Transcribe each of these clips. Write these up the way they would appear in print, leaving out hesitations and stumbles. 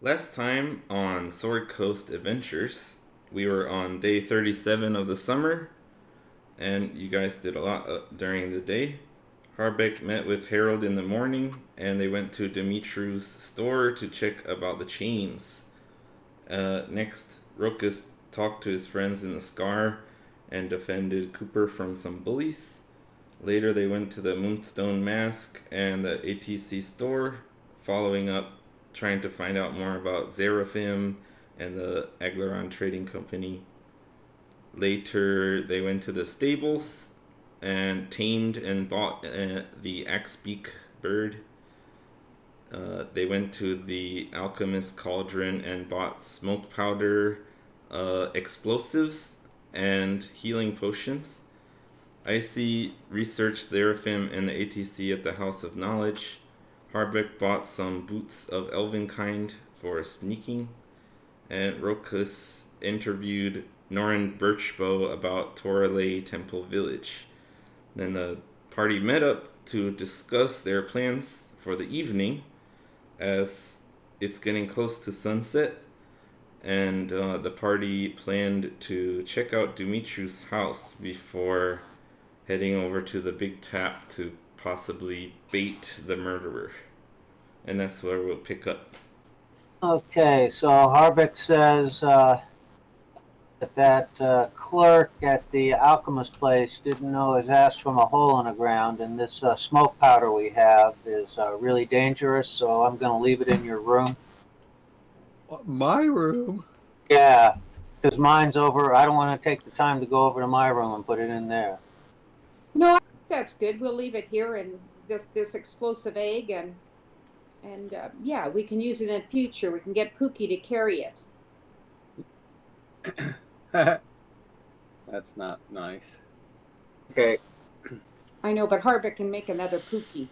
Last time on Sword Coast Adventures, we were on day 37 of the summer, and you guys did a lot during the day. Harbeck met with Harold in the morning, and they went to Dumitru's store to check about the chains. Next, Rokus talked to his friends in the Scar and defended Cooper from some bullies. Later, they went to the Moonstone Mask and the ATC store, following up, trying to find out more about Zeraphim and the Aglaron Trading Company. Later, they went to the stables and tamed and bought the Axebeak bird. They went to the Alchemist Cauldron and bought smoke powder, explosives, and healing potions. Icy researched Seraphim and the ATC at the House of Knowledge. Harbeck bought some boots of elven kind for sneaking. And Rokus interviewed Norin Birchbow about Toralay Temple Village. Then the party met up to discuss their plans for the evening as it's getting close to sunset. And the party planned to check out Dumitru's house before heading over to the big tap to possibly bait the murderer. And that's where we'll pick up. Okay, so Harbeck says that clerk at the alchemist place didn't know his ass from a hole in the ground, and this smoke powder we have is really dangerous, so I'm going to leave it in your room. My room? Yeah, because mine's over. I don't want to take the time to go over to my room and put it in there. No, I think that's good. We'll leave it here and this explosive egg and yeah, we can use it in the future. We can get Pookie to carry it. That's not nice. Okay. I know, but Harbeck can make another Pookie.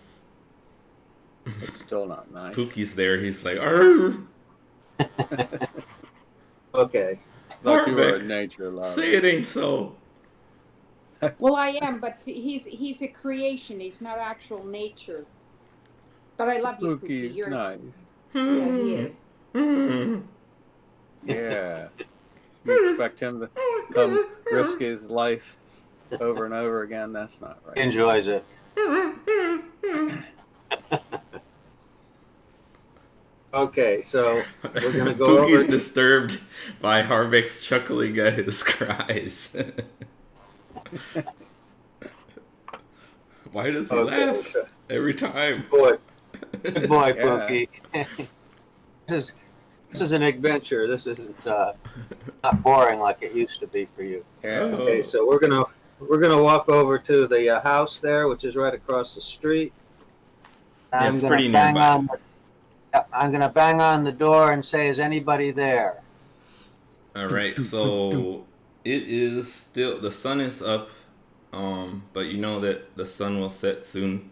It's still not nice. Pookie's there. He's like, arr! Okay. Thought you were a Harbeck, nature lover. say it ain't so. Well, I am, but he's a creation. He's not actual nature. But I love you, Pookie. Pookie's You're nice. Yeah, he is. Yeah. You expect him to come risk his life over and over again? That's not right. He enjoys it. Okay, so we're going to go Pookie's over... disturbed by Harbeck's chuckling at his cries. Why does he laugh so... every time? Good boy, Yeah. Pookie. This is an adventure. This isn't not boring like it used to be for you. Yeah. Okay, so we're gonna walk over to the house there, which is right across the street. Yeah, it's pretty nearby. I'm gonna bang on the door and say, "Is anybody there?" All right, so it is still, the sun is up, but you know that the sun will set soon.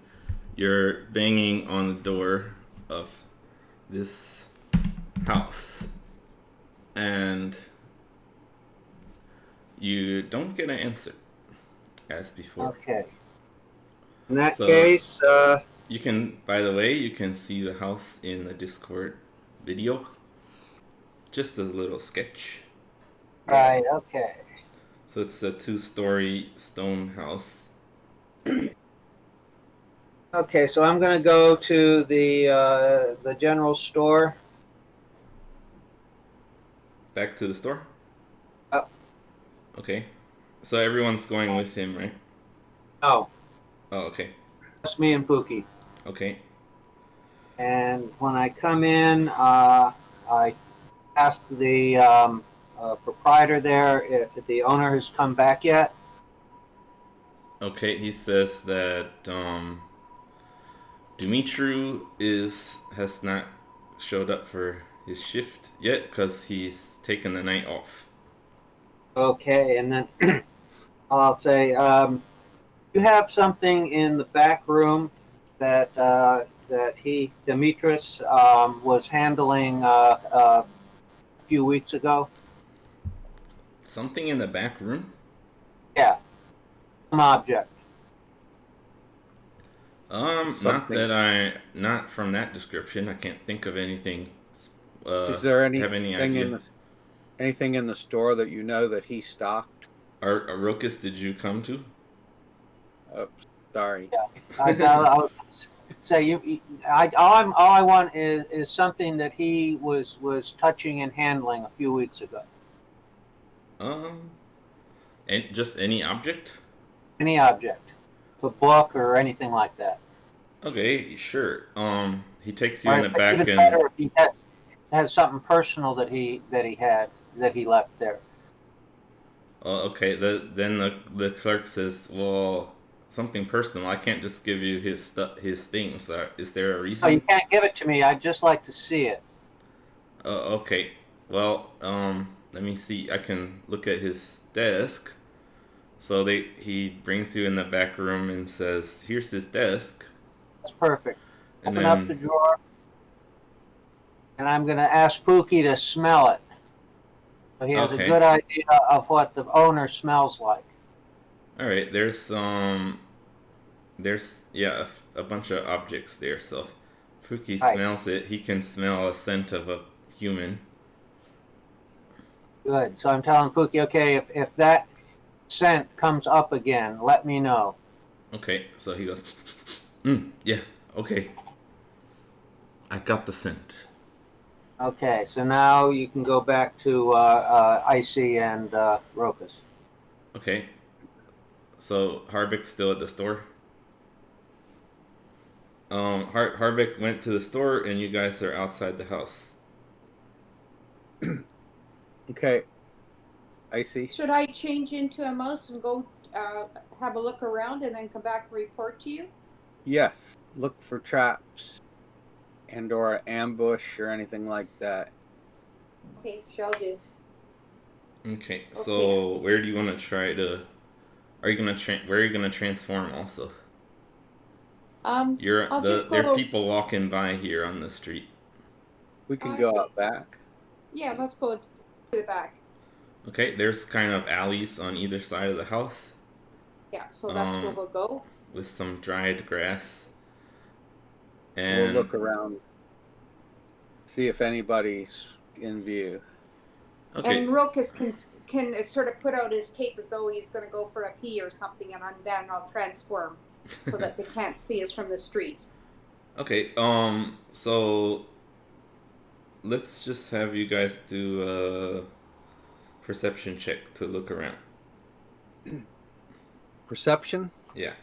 You're banging on the door of this house, and you don't get an answer as before. Okay. In that So- case, You can, by the way, you can see the house in the Discord video. Just a little sketch. right. Okay. So it's a 2-story stone house. Okay, so I'm gonna go to the general store. Back to the store? Oh. Okay. So everyone's going with him, right? Oh, Oh, okay. just me and Pookie. Okay. And when I come in, I ask the proprietor there if the owner has come back yet. Okay, he says that Dumitru has not showed up for his shift yet because he's taken the night off. Okay, and then I'll say, you have something in the back room that Demetrius was handling a few weeks ago. Something in the back room? Yeah, some object. Not from that description. I can't think of anything Is there have any anything idea? anything in the store that you know that he stocked? Rokus, did you come to? Oh, sorry. Yeah. I would say all I want is something that he was touching and handling a few weeks ago. Um, and just any object? Any object, a book or anything like that. Okay, sure. He takes you in Or the back even and better if he has something personal that he left there. okay. Then the clerk says, "Well, something personal. I can't just give you his stuff, his things. Is there a Oh, you reason?" can't give it to me. I'd just like to see it. Okay. Well, let me see. I can look at his desk. So he brings you in the back room and says, "Here's his desk," That's perfect. and Open up then the drawer, and I'm going to ask Pookie to smell it. So he has a okay, good idea of what the owner smells like. all right. There's yeah a bunch of objects there. So Fuki Right. smells it. He can smell a scent of a human. Good. So I'm telling Pookie, okay, if that scent comes up again, let me know. Okay, so he goes, yeah, okay, I got the scent. Okay, so now you can go back to Icy and Rokus. Okay, so Harbeck's still at the store. Harbeck went to the store, and you guys are outside the house. Okay, I see. Should I change into a mouse and go have a look around and then come back and report to you? Yes, look for traps and or ambush or anything like that. Okay, shall do. Okay, Okay. so where do you want to try to? Are you gonna where are you gonna transform? Also, I'll just there are go. people walking by here on the street. We can I go think. out back. Yeah, let's go to the back. Okay, there's kind of alleys on either side of the house, Yeah, so that's where um, we'll go. with some dried grass. So we'll And look around, see if anybody's in view. okay, And Rokas can sort of put out his cape as though he's going to go for a pee or something, and then I'll transform so that they can't see us from the street. okay. So let's just have you guys do a perception check to look around. Perception Yeah.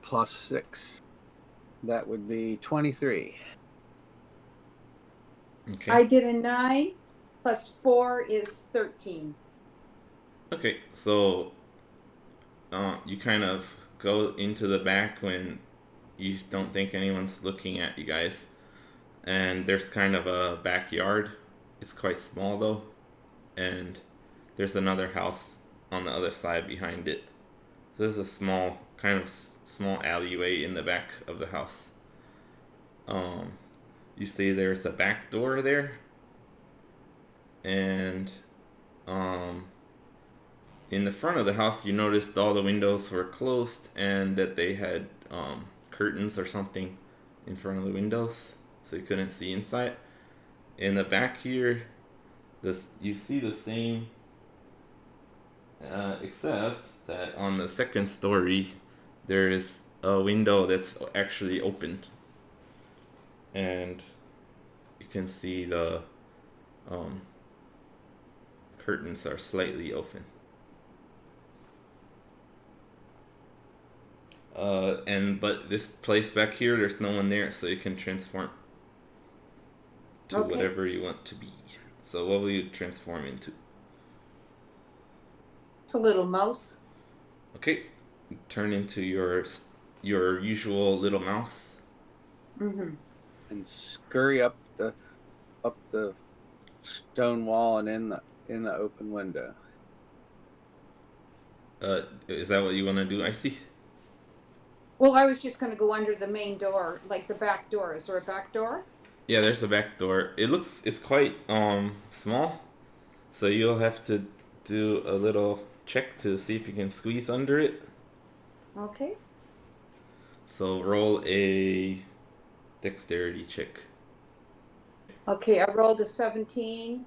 +6. That would be 23. Okay. I did a 9 plus 4 is 13. Okay. So, you kind of go into the back when you don't think anyone's looking at you guys, and there's kind of a backyard. It's quite small though, and there's another house on the other side behind it. So there's a small, kind of small alleyway in the back of the house. Um, you see there's a back door there, and um, in the front of the house, you noticed all the windows were closed and that they had curtains or something in front of the windows, so you couldn't see inside. In the back here, you see the same, except that on the second story, there is a window that's actually opened, and you can see the um, curtains are slightly open. But this place back here, there's no one there, so you can transform to Okay. whatever you want to be. So what will you transform into? It's a little mouse. Okay, turn into your usual little mouse. Mm-hmm. And scurry up the stone wall and in the open window. Is that what you want to do? I see. Well, I was just going to go under the main door, like the back door. Is there a back door? Yeah, there's a back door. It's quite small, so you'll have to do a little check to see if you can squeeze under it. Okay. So roll a dexterity check. Okay, I rolled a 17.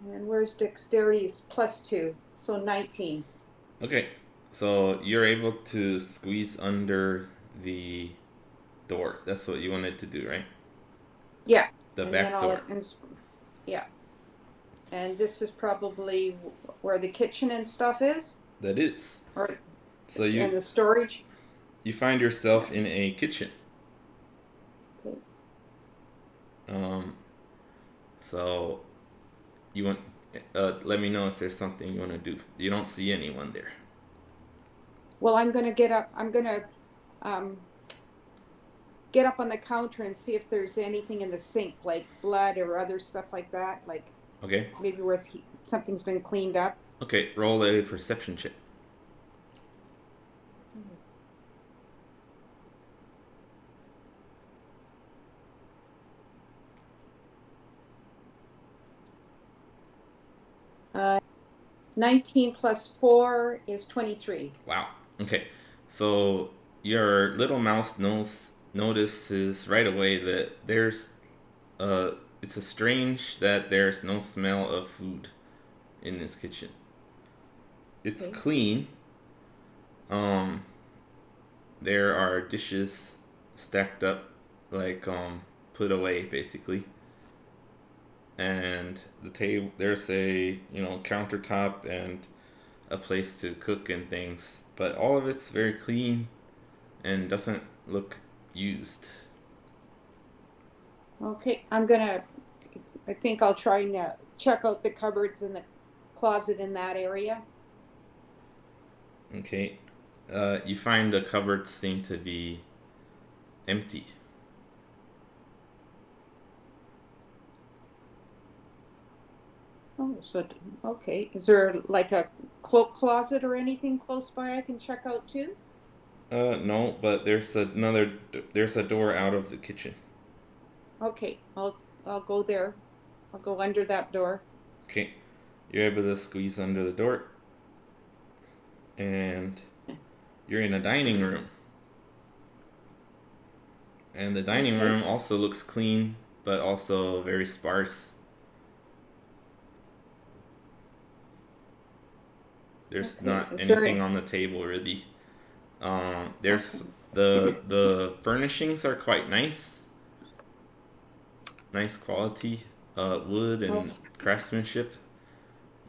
And where's dexterity? Is +2, so 19. Okay, so you're able to squeeze under the door. That's what you wanted to do, right? Yeah, The and then back door. yeah. And this is probably where the kitchen and stuff is, That is. or So and the storage. you find yourself in a kitchen. Okay. Um, so you want let me know if there's something you want to do. You don't see anyone there. Well, I'm gonna get up. I'm gonna um, get up on the counter and see if there's anything in the sink, like blood or other stuff like that. Like Okay. maybe where something's been cleaned up. Okay. Roll a perception check. 19 plus 4 is 23. Wow. Okay. So your little mouse notices right away that it's a strange that there's no smell of food in this kitchen. It's Okay. clean. Um, there are dishes stacked up, like put away basically, and the table. There's a countertop and a place to cook and things, but all of it's very clean and doesn't look used. Okay, I think I'll try and check out the cupboards and the closet in that area. Okay, you find the cupboards seem to be empty. Oh, so, okay. Is there like a cloak closet or anything close by I can check out too? No, but there's a door out of the kitchen. Okay, I'll go there. I'll go under that door. Okay, you're able to squeeze under the door, and you're in a dining room. And the dining Okay. room also looks clean, but also very sparse. There's Okay. not Is there anything any? on the table really. There's Okay. the furnishings are quite nice quality, wood and Okay. craftsmanship.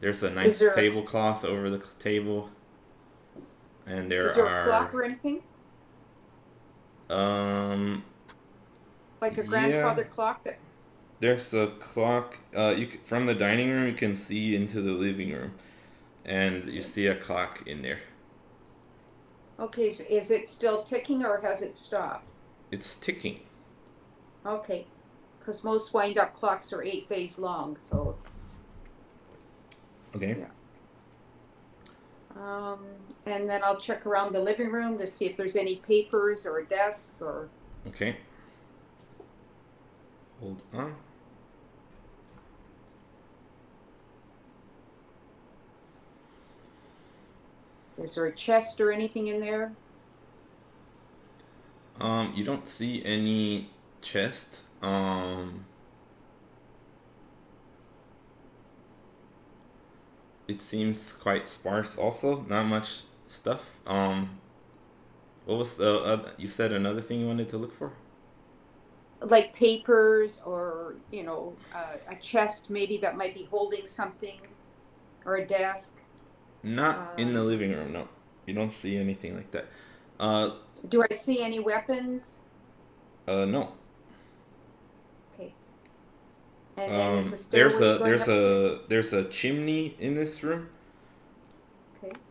There's a Is nice there a tablecloth over the table, and there is there a are clock or anything? um Like a yeah, grandfather clock that there's a clock. From the dining room you can see into the living room, and you okay. see a clock in there. Okay, is it still ticking or has it stopped? It's ticking. Okay. Because most wind up clocks are 8 days long, so Okay. yeah. Um, and then I'll check around the living room to see if there's any papers or a desk or Okay. Hold on. is there a chest or anything in there? You don't see any chest. It seems quite sparse. Also, not much stuff. What was the? You said another thing you wanted to look for. Like papers or, a chest maybe that might be holding something or a desk. Not in the Um, living room. No, you don't see anything like that. Uh, do I see any weapons? no. Okay. And then is the stairway There's a going upstairs? there's a chimney in this room Okay.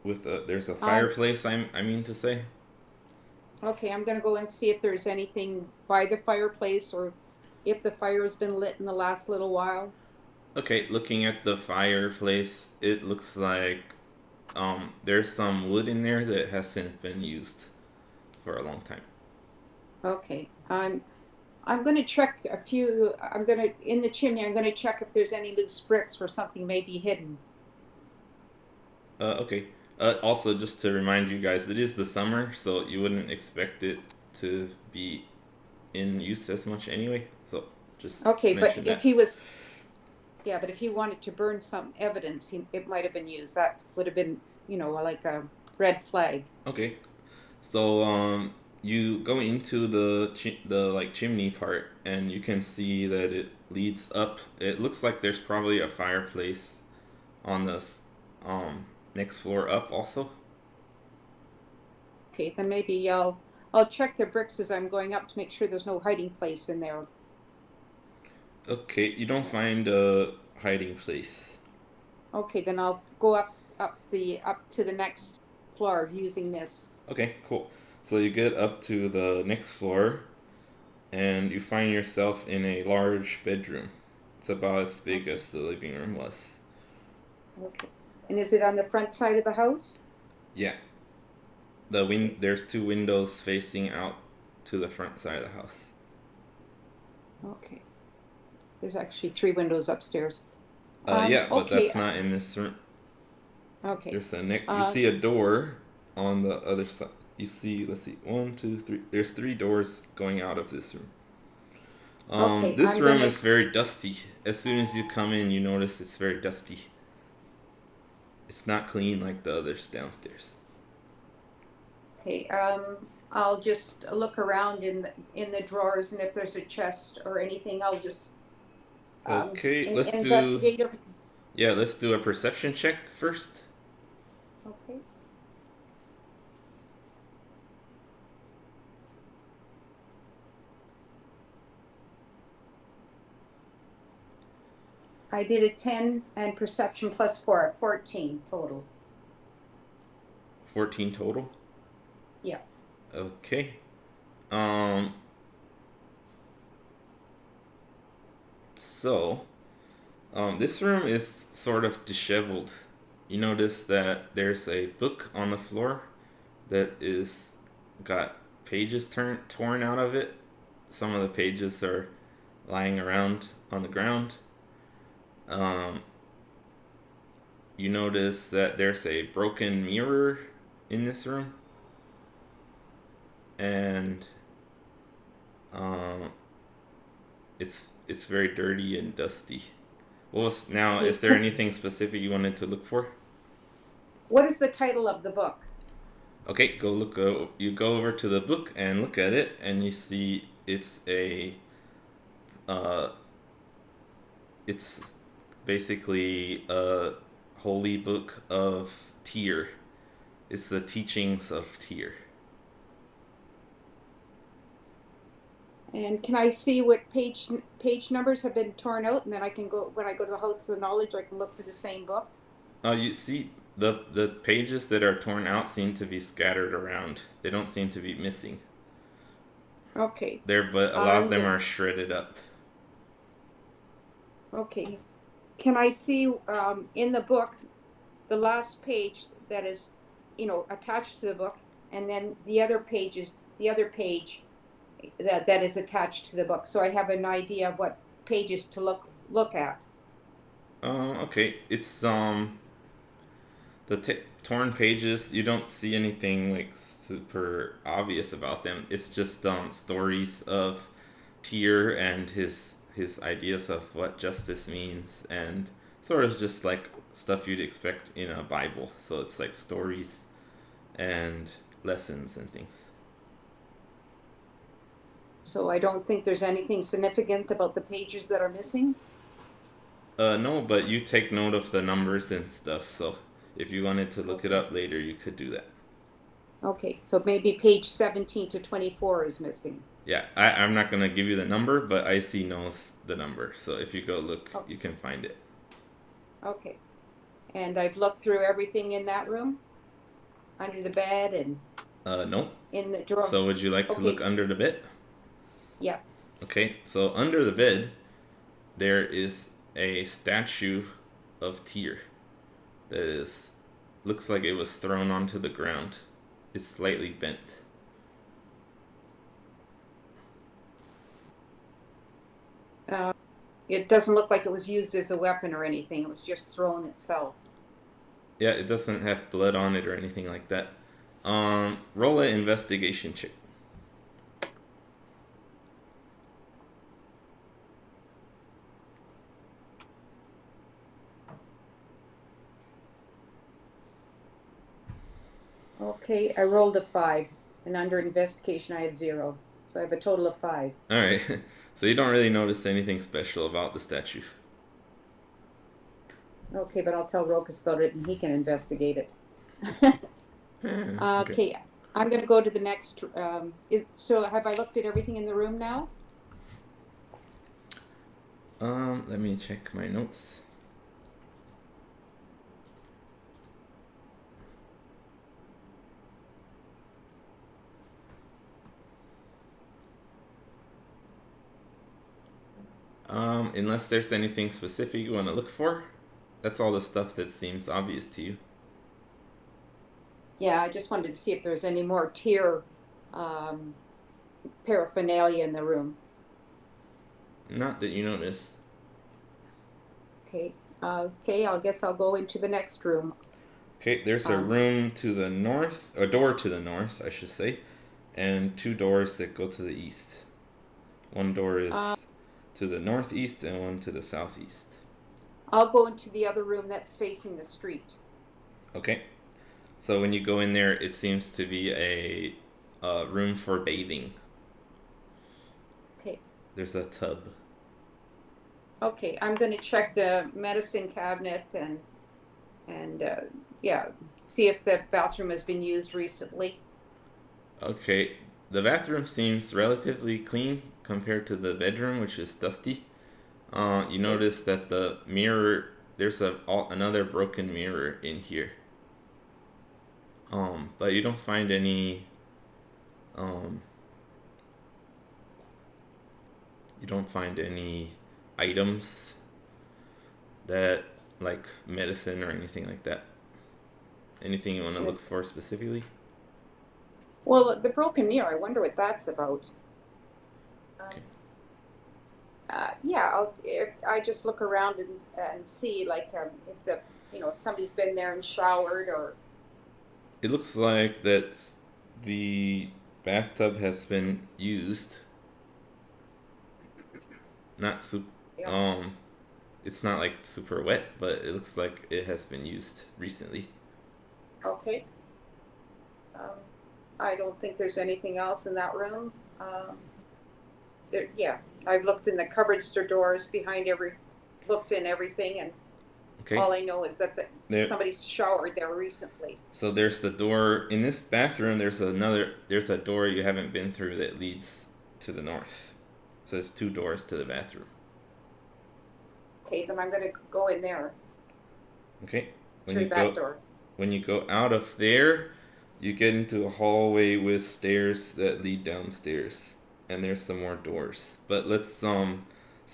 with there's a Um, fireplace. I mean to say. okay, I'm gonna go and see if there's anything by the fireplace or if the fire has been lit in the last little while. Okay, looking at the fireplace, it looks like there's some wood in there that hasn't been used for a long time. Okay. I'm gonna check a few. I'm gonna in the chimney. I'm gonna check if there's any loose bricks where something may be hidden. Okay. Also, just to remind you guys, it is the summer, so you wouldn't expect it to be in use as much anyway. So Just Okay, but mention if that. he was, yeah, but if he wanted to burn some evidence, it might have been used. That would have been, like a red flag. Okay. So you go into the like chimney part, and you can see that it leads up. It looks like there's probably a fireplace on the um next floor up also. Okay, then maybe I'll check the bricks as I'm going up to make sure there's no hiding place in there. Okay, you don't find a hiding place. Okay, then I'll go up to the next floor using this. Okay, cool. So you get up to the next floor, and you find yourself in a large bedroom. It's about as big Okay. as the living room was. Okay. And is it on the front side of the house? Yeah, Okay. there's two windows facing out to the front side of the house. Okay. There's actually three windows upstairs. Yeah, but Okay. that's not in this room. Okay. There's a neck. You Uh, see a door on the other side. You see, let's see, one, two, three. There's three doors going out of this room. okay. This room is very dusty. As soon as you come in, you notice it's very dusty. It's not clean like the others downstairs. Okay. I'll just look around in the drawers, and if there's a chest or anything, I'll just Okay, investigate everything. let's do a perception check first. Okay. I did a 10 and perception plus 4, 14 total. 14 total. Yeah. Okay. Um. So, this room is sort of disheveled. You notice that there's a book on the floor that is got pages torn out of it. Some of the pages are lying around on the ground. Um, you notice that there's a broken mirror in this room, and um, it's very dirty and dusty. Now? Okay. Is there anything specific you wanted to look for? What is the title of the book? Okay, go look. You go over to the book and look at it, and you see uh, it's basically a holy book of Tyr. It's the teachings of Tyr. And can I see what page numbers have been torn out, and then I can go when I go to the House of the Knowledge, I can look for the same book. You see the pages that are torn out seem to be scattered around. They don't seem to be missing. Okay. But a lot of them are shredded up. Okay. Can I see in the book the last page that is, attached to the book, and then the other page that is attached to the book, so I have an idea of what pages to look at. Okay, it's torn pages. You don't see anything like super obvious about them. It's just stories of Tyr and his ideas of what justice means, and sort of just like stuff you'd expect in a Bible. So it's like stories and lessons and things. So I don't think there's anything significant about the pages that are missing. No, but you take note of the numbers and stuff. So if you wanted to look it up later, you could do that. Okay, so maybe page 17 to 24 is missing. Yeah, I'm not gonna give you the number, but IC knows the number. So if you go look, you can find it. Okay. And I've looked through everything in that room? Under the bed and No. in the drawer? So would you like to look under the bed? Yeah. Okay, so under the bed, there is a statue of Tyr that looks like it was thrown onto the ground. It's slightly bent. It doesn't look like it was used as a weapon or anything. It was just thrown itself. Yeah, it doesn't have blood on it or anything like that. Roll an investigation check. Okay, I rolled a 5, and under investigation I have 0. So I have a total of 5. All right. So you don't really notice anything special about the statue. Okay, but I'll tell Rokas about it and he can investigate it. Okay. Okay, I'm going to go to the next. So have I looked at everything in the room now? Let me check my notes. Unless there's anything specific you want to look for, that's all the stuff that seems obvious to you. Yeah, I just wanted to see if there's any more tier paraphernalia in the room. Not that you notice. Okay. Okay, I guess I'll go into the next room. Okay, there's a room to the north, a door to the north, I should say, and 2 doors that go to the east. One door is to the northeast and one to the southeast. I'll go into the other room that's facing the street. Okay. So when you go in there, it seems to be a room for bathing. Okay. There's a tub. Okay, I'm going to check the medicine cabinet and yeah, see if the bathroom has been used recently. Okay, the bathroom seems relatively clean compared to the bedroom, which is dusty. You notice that the mirror, there's another broken mirror in here. But you don't find any items that like medicine or anything like that. Anything you want to look for specifically? Well, the broken mirror, I wonder what that's about. Okay. Yeah, I just look around and see like if somebody's been there and showered or. It looks like that the bathtub has been used. Not it's not like super wet, but it looks like it has been used recently. Okay. I don't think there's anything else in that room. Yeah, I've looked in the cupboards or doors behind looked in everything, and all I know is that somebody's showered there recently. So there's the door in this bathroom. There's a door you haven't been through that leads to the north. So there's 2 doors to the bathroom. Okay, then I'm going to go in there. Okay. Through that door. When you go out of there, you get into a hallway with stairs that lead downstairs, and there's some more doors. But let's so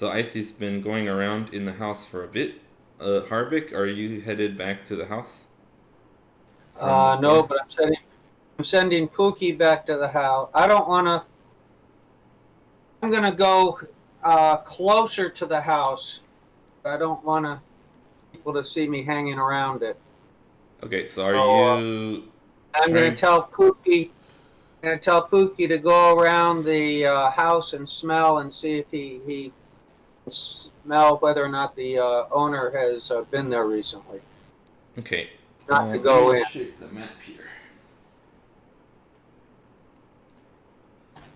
Icy's been going around in the house for a bit. Harvick, are you headed back to the house? No, but I'm sending Pookie back to the house. I don't want to. I'm going to go closer to the house. I don't want people to see me hanging around it. Okay, so are you? I'm going to tell Pookie. To go around the house and smell and see if he can smell whether or not the owner has been there recently. Okay. Not to go in. Shape the map here.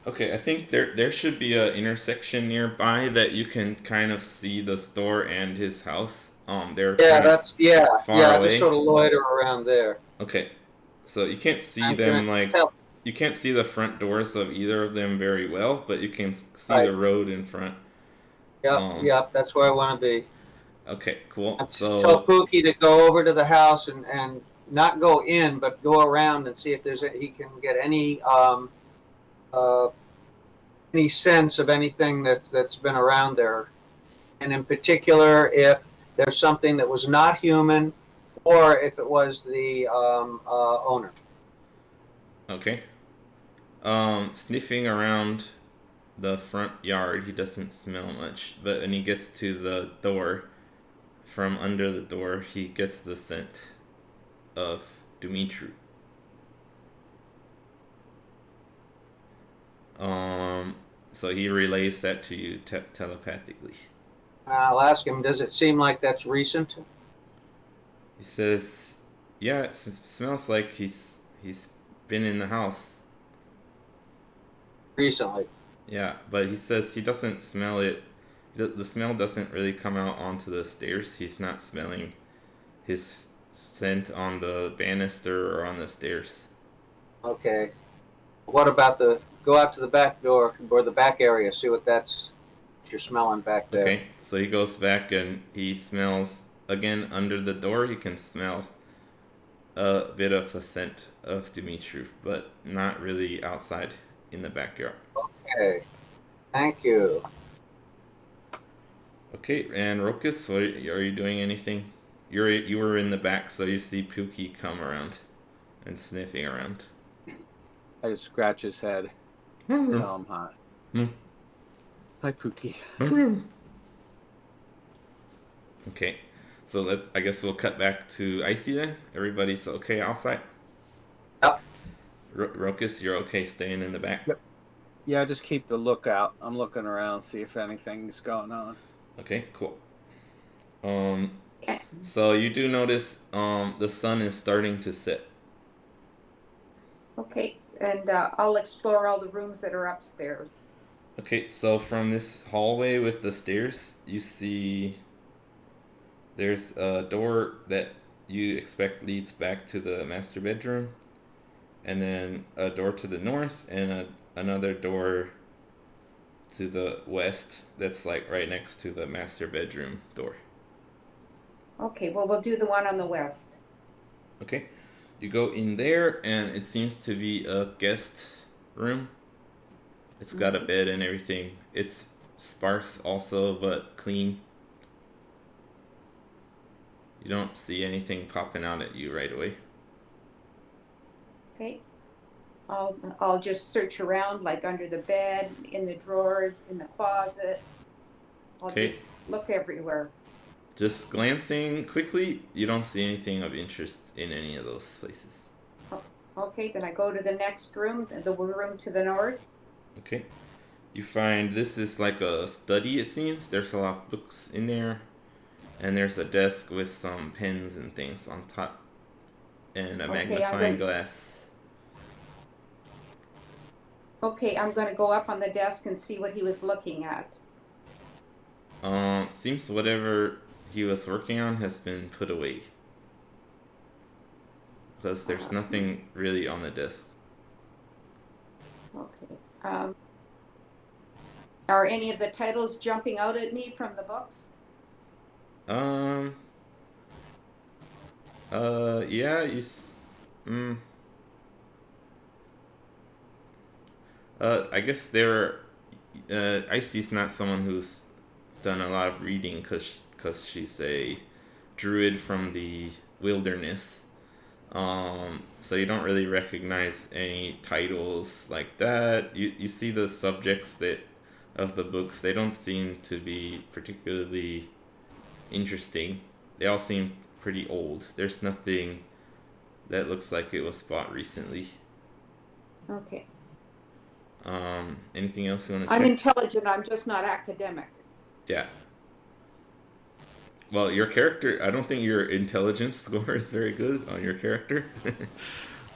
Okay, I think there should be an intersection nearby that you can kind of see the store and his house. They're far away. Just sort of loiter around there. Okay, so you can't see them you can't see the front doors of either of them very well, but you can see the road in front. Yep, that's where I want to be. Okay, cool. So tell Pookie to go over to the house and not go in, but go around and see if he can get any sense of anything that's been around there, and in particular if there's something that was not human, or if it was the owner. Okay. Sniffing around the front yard, he doesn't smell much, but when he gets to the door, from under the door, he gets the scent of Dumitru. So he relays that to you telepathically. I'll ask him, does it seem like that's recent? He says, yeah, it smells like he's He's been in the house. Recently. Yeah, but he says he doesn't smell it. The smell doesn't really come out onto the stairs. He's not smelling his scent on the banister or on the stairs. Okay. What about go out to the back door or the back area, see what you're smelling back there. Okay, so he goes back and he smells again under the door. He can smell a bit of a scent of Dumitru, but not really outside in the backyard. Okay. Thank you. Okay, and Rokus, are you doing anything? You were in the back, so you see Pookie come around and sniffing around. I just scratch his head. Tell him hi. Hi, Pookie. Okay, so I guess we'll cut back to Icy then. Everybody's okay outside? Yep. Rokus, you're okay staying in the back? Yep. Yeah, just keep the lookout. I'm looking around, see if anything's going on. Okay, cool. So you do notice the sun is starting to set. Okay, and I'll explore all the rooms that are upstairs. Okay, so from this hallway with the stairs, you see there's a door that you expect leads back to the master bedroom, and then a door to the north, and another door to the west that's like right next to the master bedroom door. Okay, well, we'll do the one on the west. Okay, you go in there, and it seems to be a guest room. It's got a bed and everything. It's sparse also, but clean. You don't see anything popping out at you right away. Okay. I'll just search around, like under the bed, in the drawers, in the closet. I'll just look everywhere. Just glancing quickly, you don't see anything of interest in any of those places. Okay, then I go to the next room, the room to the north. Okay. You find this is like a study, it seems. There's a lot of books in there. And there's a desk with some pens and things on top. And a magnifying glass. Okay, I'm going to go up on the desk and see what he was looking at. Seems whatever he was working on has been put away. Because there's nothing really on the desk. Okay. Are any of the titles jumping out at me from the books? Yeah, I guess Icy's not someone who's done a lot of reading because she's a druid from the wilderness. So you don't really recognize any titles like that. You see the subjects of the books, they don't seem to be particularly interesting. They all seem pretty old. There's nothing that looks like it was bought recently. Okay. Anything else you want to check? I'm intelligent, I'm just not academic. Yeah. Well, your character, I don't think your intelligence score is very good on your character.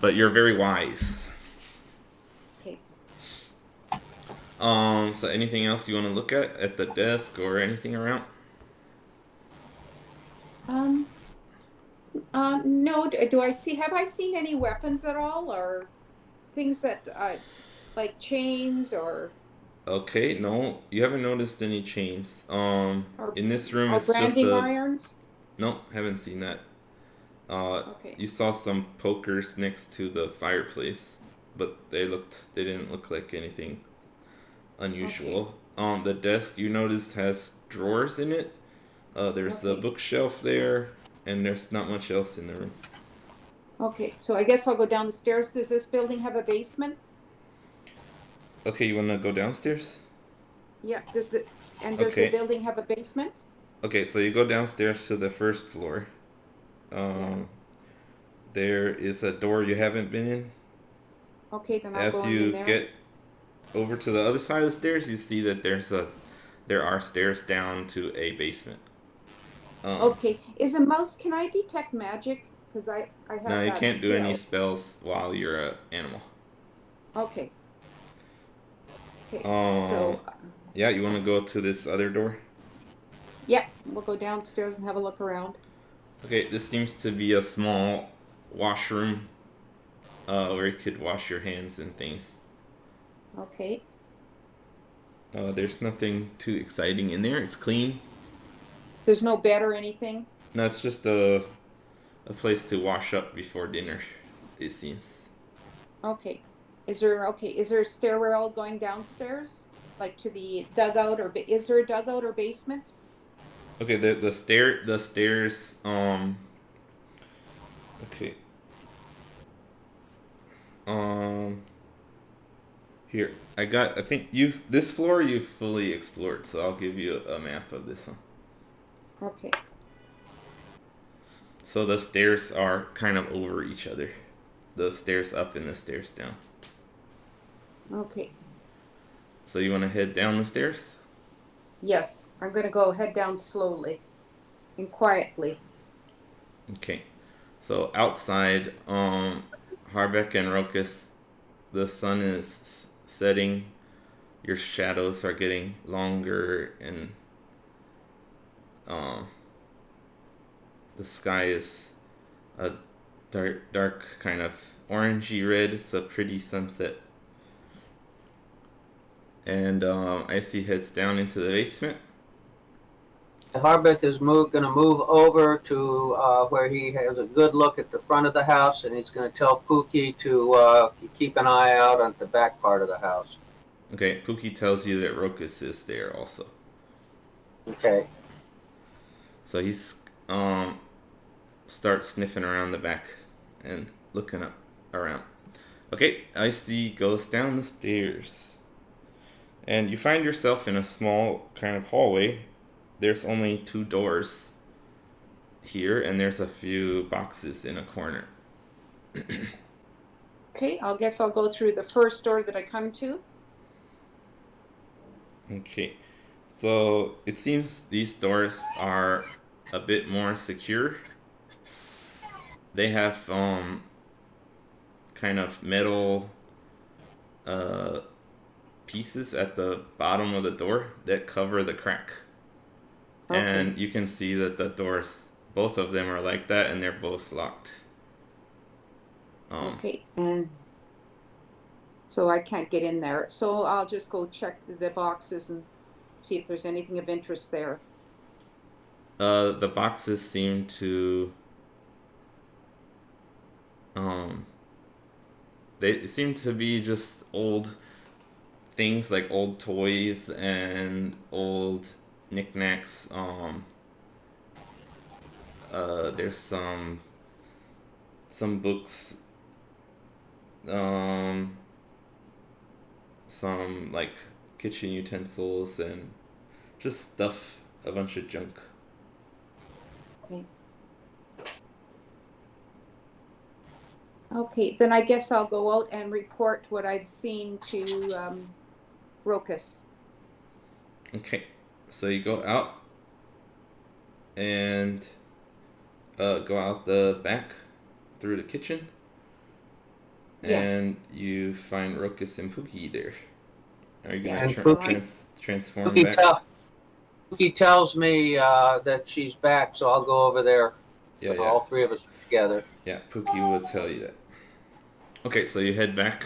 But you're very wise. Okay. So anything else you want to look at the desk or anything around? No. Have I seen any weapons at all, or things that, like chains or? Okay, no, you haven't noticed any chains. In this room, it's just branding irons? No, haven't seen that. Okay. You saw some pokers next to the fireplace, but they didn't look like anything unusual. Okay. The desk you noticed has drawers in it. There's the bookshelf there, and there's not much else in the room. Okay, so I guess I'll go down the stairs. Does this building have a basement? Okay, you want to go downstairs? Yeah. Does the building have a basement? Okay, so you go downstairs to the first floor. There is a door you haven't been in. Okay, then I'll go in there. As you get over to the other side of the stairs, you see that there are stairs down to a basement. Okay. Is a mouse? Can I detect magic Because I have No, you that can't do any skill. spells while you're an animal. Okay. Okay. Um, So, yeah, you want to go to this other door? yeah, we'll go downstairs and have a look around. Okay, this seems to be a small washroom where you could wash your hands and things. Okay. There's nothing too exciting in there. It's clean. There's no bed or anything. No, it's just a place to wash up before dinner, it seems. Okay. Is there a stairwell going downstairs? Like to the dugout is there a dugout or basement? Okay, the stairs okay. Um Here. I think this floor you've fully explored, so I'll give you a map of this one. Okay. So the stairs are kind of over each other. The stairs up and the stairs down. Okay. So you want to head down the stairs? Yes, I'm gonna go head down slowly and quietly. Okay. So outside, Harbeck and Rokus, the sun is setting. Your shadows are getting longer, and um, the sky is a dark kind of orangey red. It's a pretty sunset. And Icy heads down into the basement. Harbeck is going to move over to where he has a good look at the front of the house, and he's going to tell Pookie to keep an eye out on the back part of the house. Okay, Pookie tells you that Rokus is there also. Okay. So he's starts sniffing around the back and looking up around. Okay, Icy goes down the stairs. And you find yourself in a small kind of hallway. There's only 2 doors here, and there's a few boxes in a corner. Okay, I'll go through the first door that I come to. Okay, so it seems these doors are a bit more secure. They have kind of metal pieces at the bottom of the door that cover the crack. Okay. And you can see that the doors, both of them are like that, and they're both locked. Okay, and so I can't get in there. So I'll just go check the boxes and see if there's anything of interest there. The boxes seem to they seem to be just old things, like old toys and old knickknacks. There's some books, some like kitchen utensils, and just stuff, a bunch of junk. Okay. Okay, then I guess I'll go out and report what I've seen to Rokus. Okay, so you go out and go out the back through the kitchen, and you find Rokus and Pookie there. Are you gonna transform back? Pookie tells me that she's back, so I'll go over there. Yeah, yeah. All 3 of us together. Yeah, Pookie will tell you that. Okay, so you head back.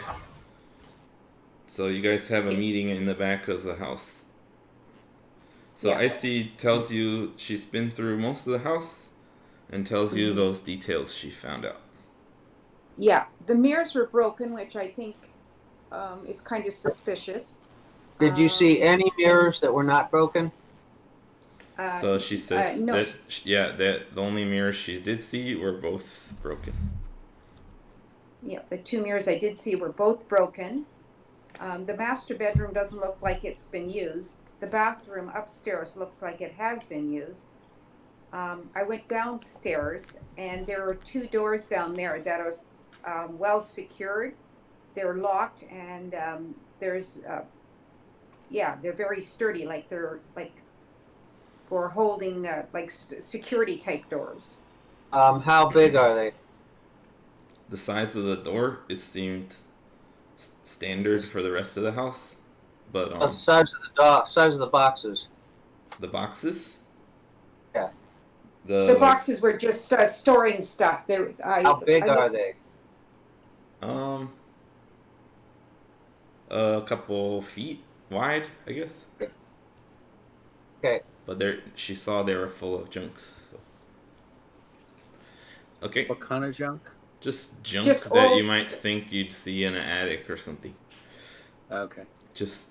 So you guys have a meeting in the back of the house. So Icy tells you she's been through most of the house and tells you those details she found out. Yeah, the mirrors were broken, which I think is kind of suspicious. Did you see any mirrors that were not broken? So she says no. that the only mirrors she did see were both broken. Yeah, the 2 mirrors I did see were both broken. The master bedroom doesn't look like it's been used. The bathroom upstairs looks like it has been used. I went downstairs, and there are 2 doors down there that are well secured. They're locked, and there's they're very sturdy, like they're like for holding like security type doors. How big are they? The size of the door it seemed standard for the rest of the house, but The size of the boxes. the boxes, Yeah. The like boxes were just storing stuff. There, How big I are looked, they? um a couple feet wide, I guess. Okay. But she saw they were full of junks. So. Okay, What kind of junk? just junk just that you old. might think you'd see in an attic or something. Okay. Just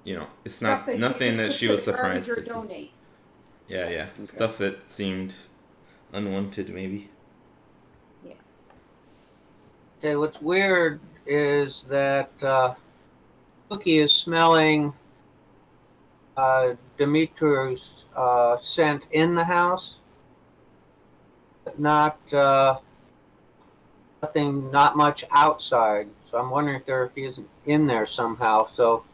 it's Stuff not that you nothing could that put she to was the garbage surprised or to see. donate. Yeah, Okay. stuff that seemed unwanted maybe. Yeah. Okay. What's weird is that Cookie is smelling Dumitru's scent in the house, but not much outside. So I'm wondering if he isn't in there somehow. So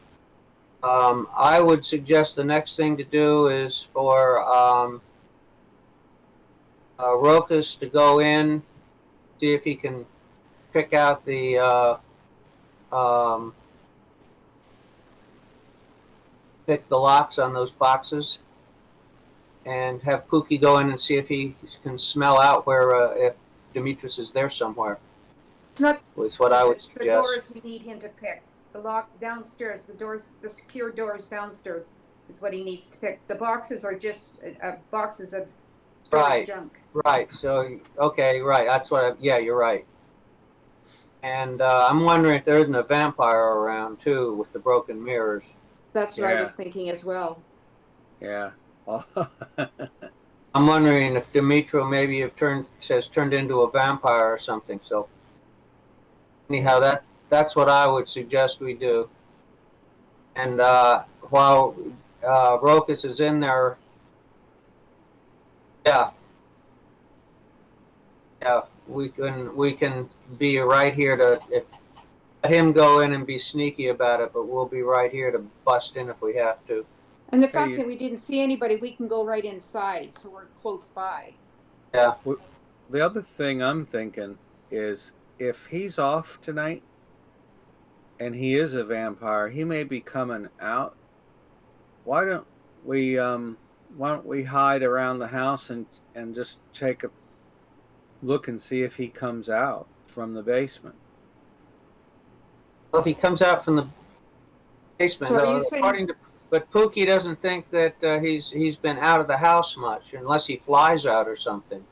I would suggest the next thing to do is for Rokas to go in, see if he can pick out um, pick the locks on those boxes, and have Pookie go in and see if he can smell out where if Demetrius is there somewhere. It's not. Is what I would It's the suggest. doors we need him to pick. The lock downstairs. The doors. The secure doors downstairs is what he needs to pick. The boxes are just boxes of stored Right. junk. Right. So okay. Right. That's what. Yeah, you're right. And I'm wondering if there isn't a vampire around too with the broken mirrors. That's what I Yeah. was thinking as well. Yeah. I'm wondering if Dumitru maybe has turned into a vampire or something. So anyhow, that's what I would suggest we do. And while Rokas is in there, yeah, we can be right here to let him go in and be sneaky about it, but we'll be right here to bust in if we have to. And the fact that we didn't see anybody, we can go right inside, so we're close by. Yeah. The other thing I'm thinking is if he's off tonight and he is a vampire, he may be coming out. Why don't we hide around the house and just take a look and see if he comes out from the basement? Well, if he comes out from the basement, So are you saying? But Pookie doesn't think that he's been out of the house much unless he flies out or something.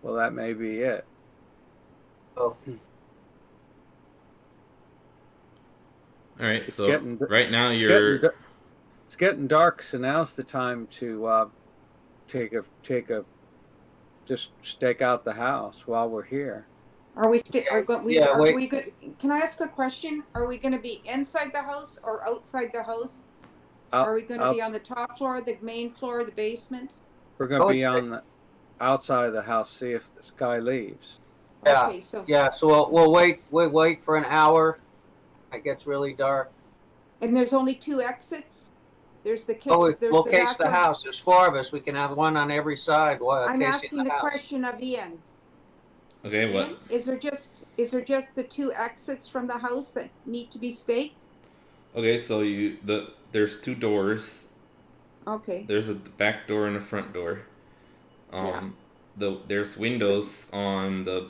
Well, that may be it. So All right, It's so getting right now it's getting dark, so now's the time to just stake out the house while we're here. Are we? wait. Can I ask a question? Are we going to be inside the house or outside the house? Out, Are we going to be on the top floor, the main floor, the basement? We're going to be on the outside of the house. See if this guy leaves. Yeah. Okay, so we'll wait for an hour. It gets really dark. and there's only 2 exits. There's the kitchen. Oh, there's we'll the case the bathroom. house. There's 4 of us. We can have one on every side. I'm asking the question of Ian. Okay, what? Ian, is there just the 2 exits from the house that need to be staked? Okay, so there's 2 doors. Okay. There's a back door and a front door. There's windows on the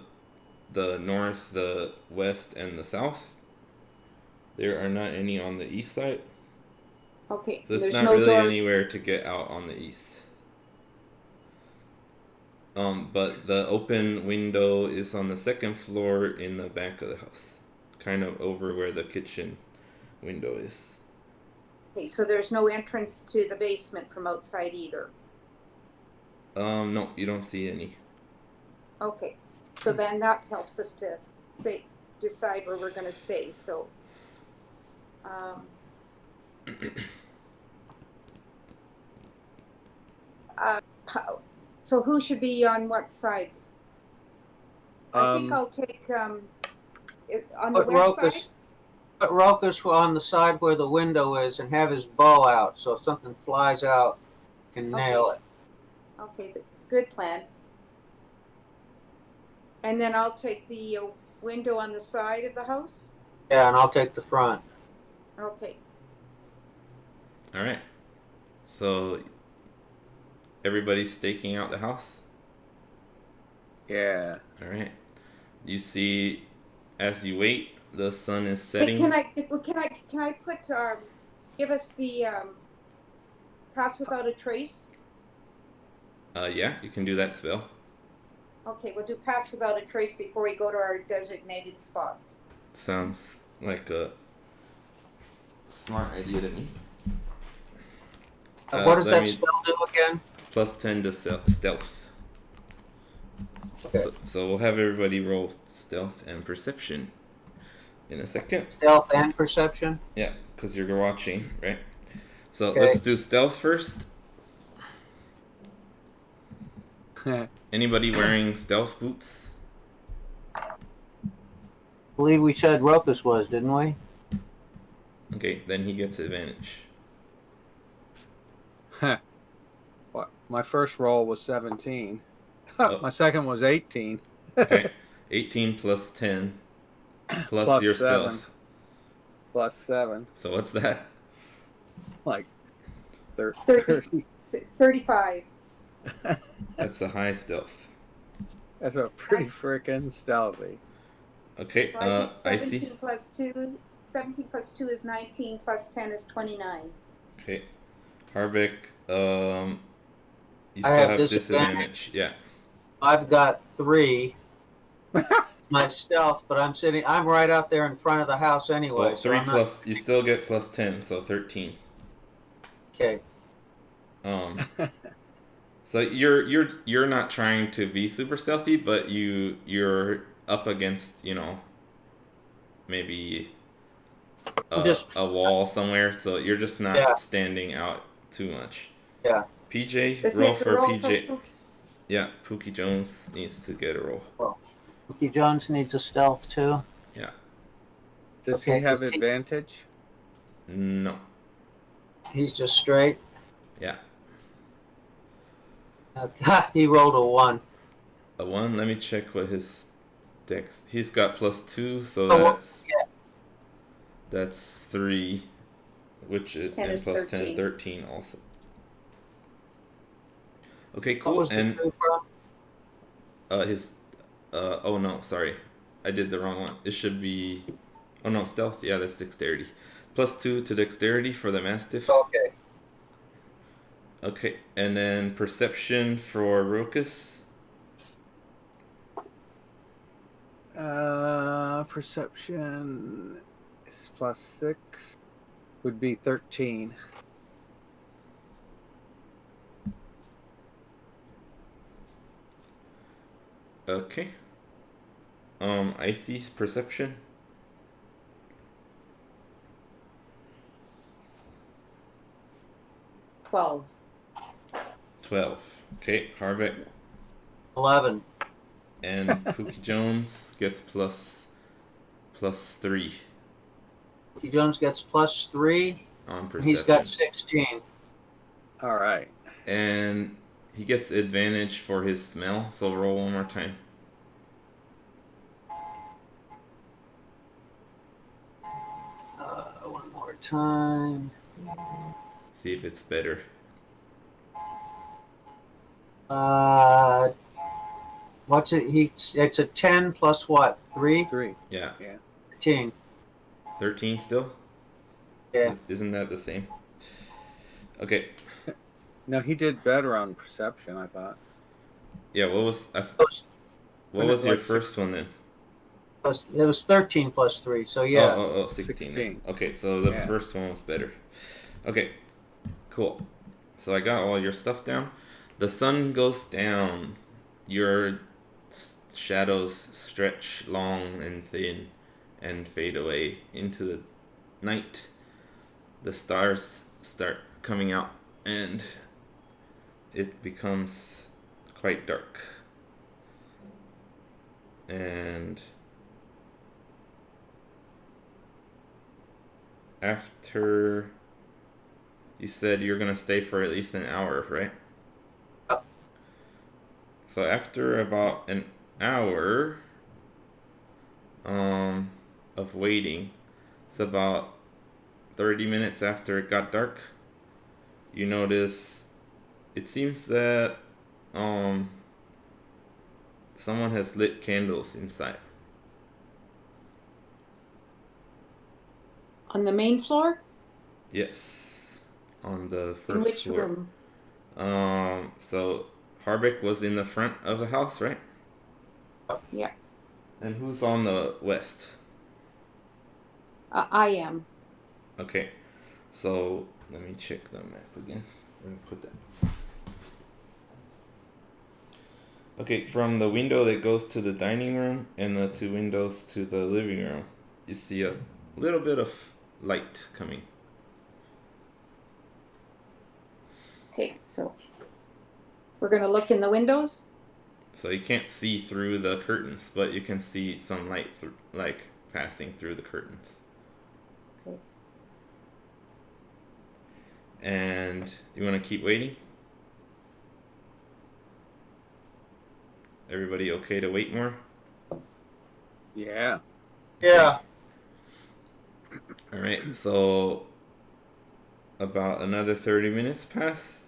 north, the west, and the south. There are not any on the east side. Okay. So it's there's not no really door. anywhere to get out on the east. But the open window is on the second floor in the back of the house, kind of over where the kitchen window is. Okay, so there's no entrance to the basement from outside either. No, you don't see any. Okay, so then that helps us to decide where we're going to stay. So, so who should be on what side? I think I'll take on the west side. Put Rokas on the side where the window is and have his bow out, so if something flies out, can nail it. Okay, good plan. And then I'll take the window on the side of the house? Yeah, and I'll take the front. Okay. All right. So everybody's staking out the house. Yeah. All right. You see, as you wait, the sun is Wait, setting. can I put give us the pass without a trace? Yeah, you can do that spell. Okay, we'll do pass without a trace before we go to our designated spots. Sounds like a smart idea to me. What does let that me- spell do again? Plus 10 to stealth. Okay. So we'll have everybody roll stealth and perception in a second. Stealth and perception? Yeah, because you're watching, right? So Okay. let's do stealth first. Anybody wearing stealth boots? I believe we said Rokus was, didn't we? Okay, then he gets advantage. What? My first roll was 17. Oh. My second was 18. Okay, 18 plus 10 plus Plus your 7. stealth. Plus 7. So what's that? Like 30. 35. That's a high stealth. That's a pretty freaking stealthy. Okay, So I did I 17 see. plus 2. 17 plus 2 is 19, plus 10 is 29. Okay, Harbeck, you I still have have disadvantage. disadvantage. Yeah. I've got 3. My stealth, but I'm right out there in front of the house anyway. Well, so 3 I'm not- plus, you still get plus 10, so 13. Okay. So you're not trying to be super stealthy, but you're up against, maybe a wall somewhere, so you're just not standing out too much. Yeah. PJ, Does he roll have to for roll PJ. for Yeah, Pookie Jones needs to get a roll. Ricky Jones needs a stealth too. Yeah. Does Okay, he have does he- advantage? No. He's just straight. Yeah. He rolled a 1. A 1. Let me check what his dex. He's got plus 2, so Oh, that's 3, which is 10 and is plus 10, 13. 13 also. Okay, What cool. was the And 2 from? his oh no, sorry. I did the wrong one. It should be oh no, stealth. Yeah, that's dexterity. Plus 2 to dexterity for the mastiff. Okay. Okay, and then perception for Rokus. Perception is plus 6. Would be 13. Okay. Icy perception. 12. 12. Okay, Harvick 11. and Pookie Jones gets plus 3 Ricky Jones gets plus 3. on perception. He's got 16. All right. And he gets advantage for his smell, so roll one more time. One more time. See if it's better. What's it? It's a 10 plus what? 3? 3. Yeah. 13. 13 still? Yeah. Isn't that the same? Okay. No, he did better on perception, I thought. Yeah, what was your first one then? It was 13 plus 3, so yeah. Oh, 16. Okay, so the first one was better. Okay, cool. So I got all your stuff down. The sun goes down. Your shadows stretch long and thin and fade away into the night. The stars start coming out and it becomes quite dark. And after you said you're gonna stay for at least an hour, right? Yep. So after about an hour of waiting, it's about 30 minutes after it got dark, you notice it seems that someone has lit candles inside. On the main floor? Yes, on the In first which floor. room? So Harbeck was in the front of the house, right? Yeah, And who's on the west? I am. Okay, so let me check the map again. Let me put that. Okay, from the window that goes to the dining room and the two windows to the living room, you see a little bit of light coming. Okay, so we're gonna look in the windows. So you can't see through the curtains, but you can see some light like passing through the curtains. Okay. And you want to keep waiting? Everybody okay to wait more? Yeah. Yeah. All right, so about another 30 minutes pass.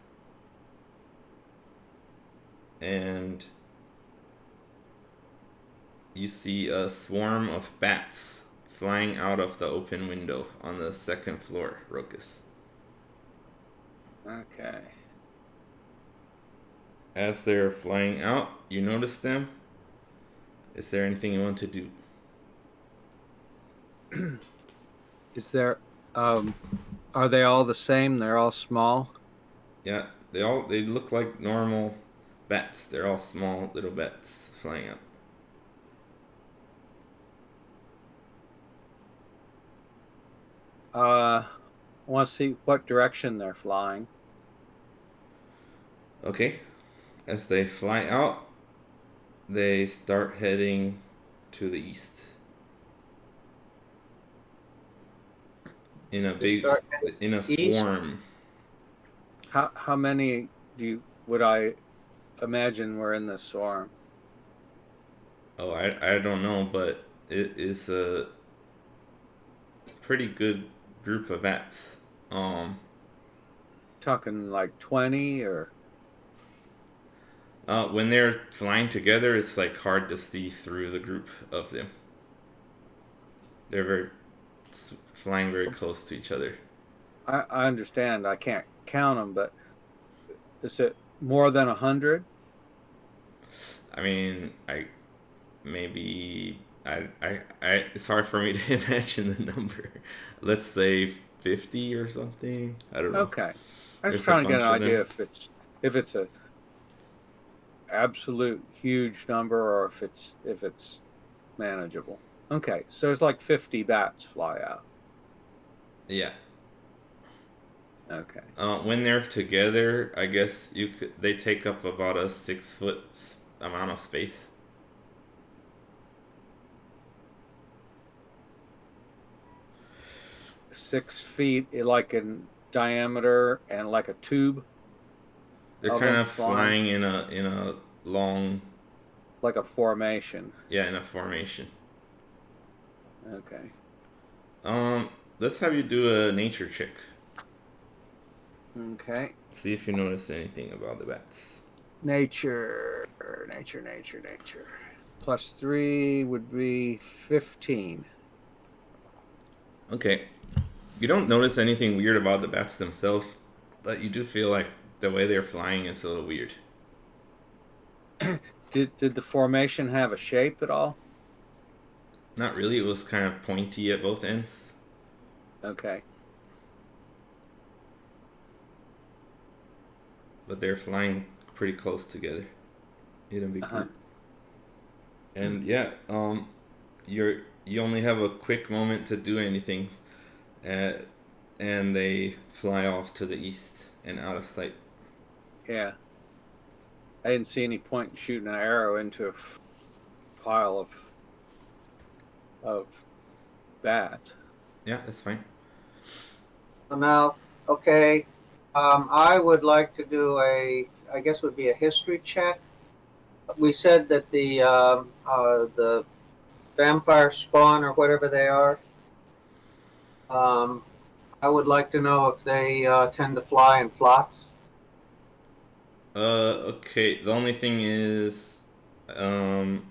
And you see a swarm of bats flying out of the open window on the second floor, Rokus. Okay. As they're flying out, you notice them. Is there anything you want to do? Is there are they all the same? They're all small? Yeah, they look like normal bats. They're all small little bats flying out. I want to see what direction they're flying. Okay, as they fly out, they start heading to the east. In a They start in a east. swarm. How many would I imagine were in this swarm? Oh, I don't know, but it is a pretty good group of bats. Talking like 20 or When they're flying together, it's like hard to see through the group of them. They're flying very close to each other. I understand I can't count them, but is it more than 100? I mean, maybe it's hard for me to imagine the number. Let's say 50 or something. I don't know. Okay. I'm just There's a trying to get bunch an of idea them. if it's a absolute huge number or if it's manageable. Okay, so it's like 50 bats fly out. Yeah. Okay. When they're together, I guess they take up about a 6 foot amount of space. 6 feet, like in diameter and like a tube. They're Of kind them of flying flying in a long, like a formation. yeah, in a formation. Okay. Let's have you do a nature check. Okay. See if you notice anything about the bats. Nature. +3 would be 15. Okay. You don't notice anything weird about the bats themselves, but you do feel like the way they're flying is a little weird. Did the formation have a shape at all? Not really, it was kind of pointy at both ends. Okay. But they're flying pretty close together in a big group. And yeah, you only have a quick moment to do anything, and they fly off to the east and out of sight. Yeah. I didn't see any point in shooting an arrow into a pile of bats. Yeah, that's fine. Now, okay. I would like to do I guess would be a history check. we said that the vampire spawn or whatever they are. I would like to know if they tend to fly in flocks. Okay. The only thing is, um,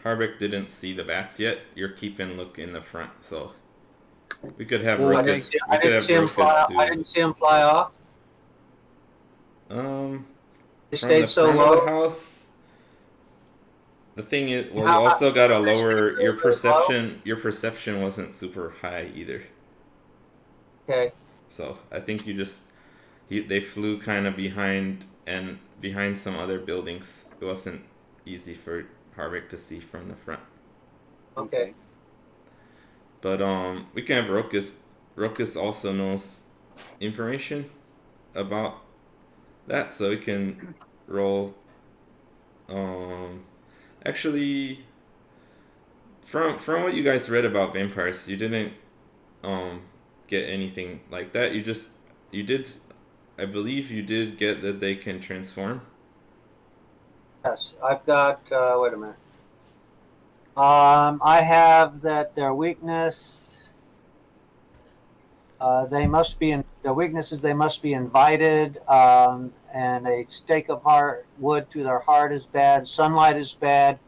Harbeck didn't see the bats yet. You're keeping look in the front, so we could have Well, Rokus. We I could didn't have see them Rokus fly. I do. didn't see them fly off. Um, They from the stayed so front of the low. house. The thing is, well, you How high? also got to They stayed lower your very low. perception. Your perception wasn't super high either. Okay. So I think they flew kind of behind some other buildings. It wasn't easy for Harvick to see from the front. Okay. But we can have Rokus. Rokus also knows information about that, so we can roll. Actually, from what you guys read about vampires, you didn't um get anything like that. You did, I believe you did get that they can transform. Yes, I've got. Wait a minute. I have that their weakness. They must be in their weaknesses. They must be invited, and a stake of heart wood to their heart is bad. Sunlight is bad.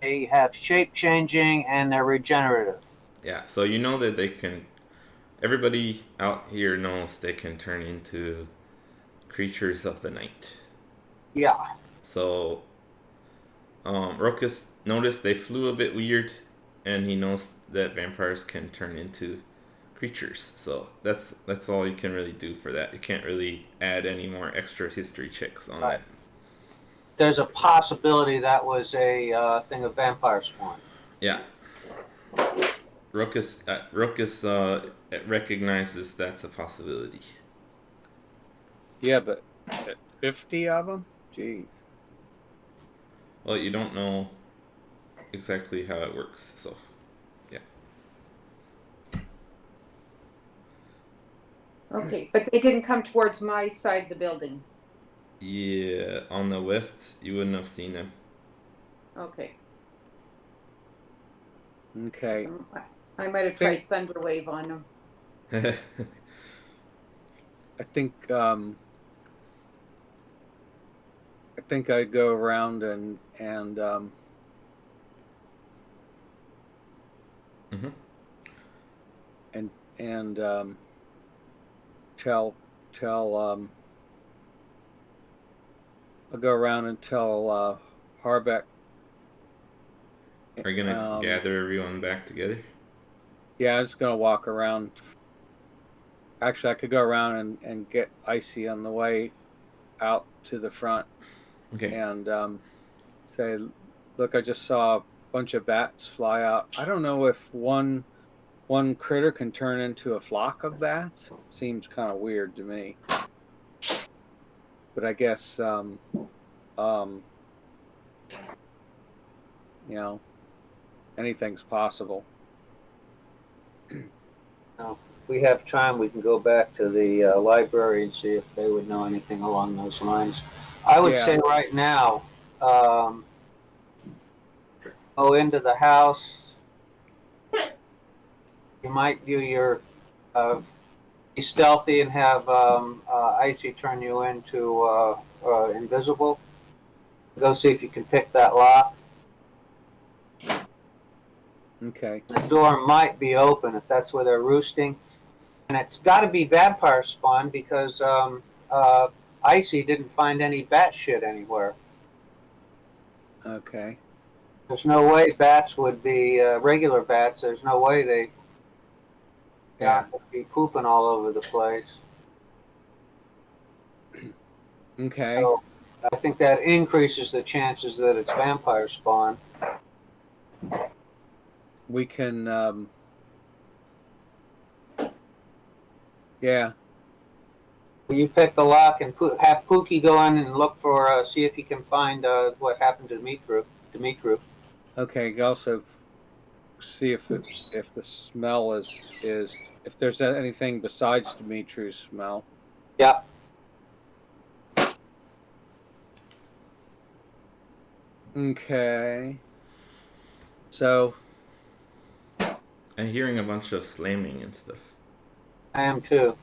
They have shape changing and they're regenerative. Yeah, so you know that they can. Everybody out here knows they can turn into creatures of the night. Yeah. So Rokus noticed they flew a bit weird, and he knows that vampires can turn into creatures. So that's all you can really do for that. You can't really add any more extra history checks on Right. that. There's a possibility that was a thing of vampire spawn. Yeah. Rokus recognizes that's a possibility. Yeah, but 50 of them? Jeez. Well, you don't know exactly how it works, so yeah. Okay, but they didn't come towards my side of the building. Yeah, on the west, you wouldn't have seen them. Okay. Okay. So I might have tried Thunderwave on them. I think I'd go around and Mhm. and tell I'll go around and tell Harbeck. Are you gonna gather everyone back together? Yeah, I'm just gonna walk around. Actually, I could go around and get Icy on the way out to the front. Okay. And say, look, I just saw a bunch of bats fly out. I don't know if one critter can turn into a flock of bats. Seems kind of weird to me. But I guess anything's possible. Now, if we have time, we can go back to the library and see if they would know anything along those lines. I would say right now, go into the house. You might do your be stealthy and have Icy turn you into invisible. Go see if you can pick that lock. Okay. The door might be open if that's where they're roosting. And it's got to be vampire spawn because Icy didn't find any bat shit anywhere. Okay. There's no way bats would be regular bats. There's no way they would be pooping all over the place. Okay. So I think that increases the chances that it's vampire spawn. We can, yeah. You pick the lock and have Pookie go in and look for, see if he can find what happened to Dumitru. Okay. Also, see if the smell is if there's anything besides Dumitru's smell. Yeah. Okay. So, I'm hearing a bunch of slamming and stuff. I am too.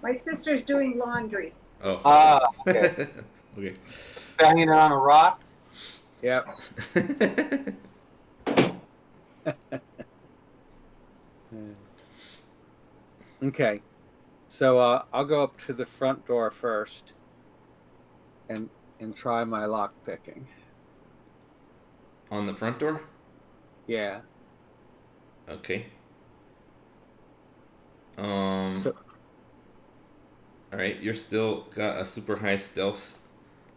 My sister's doing laundry. Oh. Ah, okay. Okay. Banging it on a rock. yep. Okay. So I'll go up to the front door first and try my lock picking. On the front door? Yeah. Okay. So Alright, you're still got a super high stealth,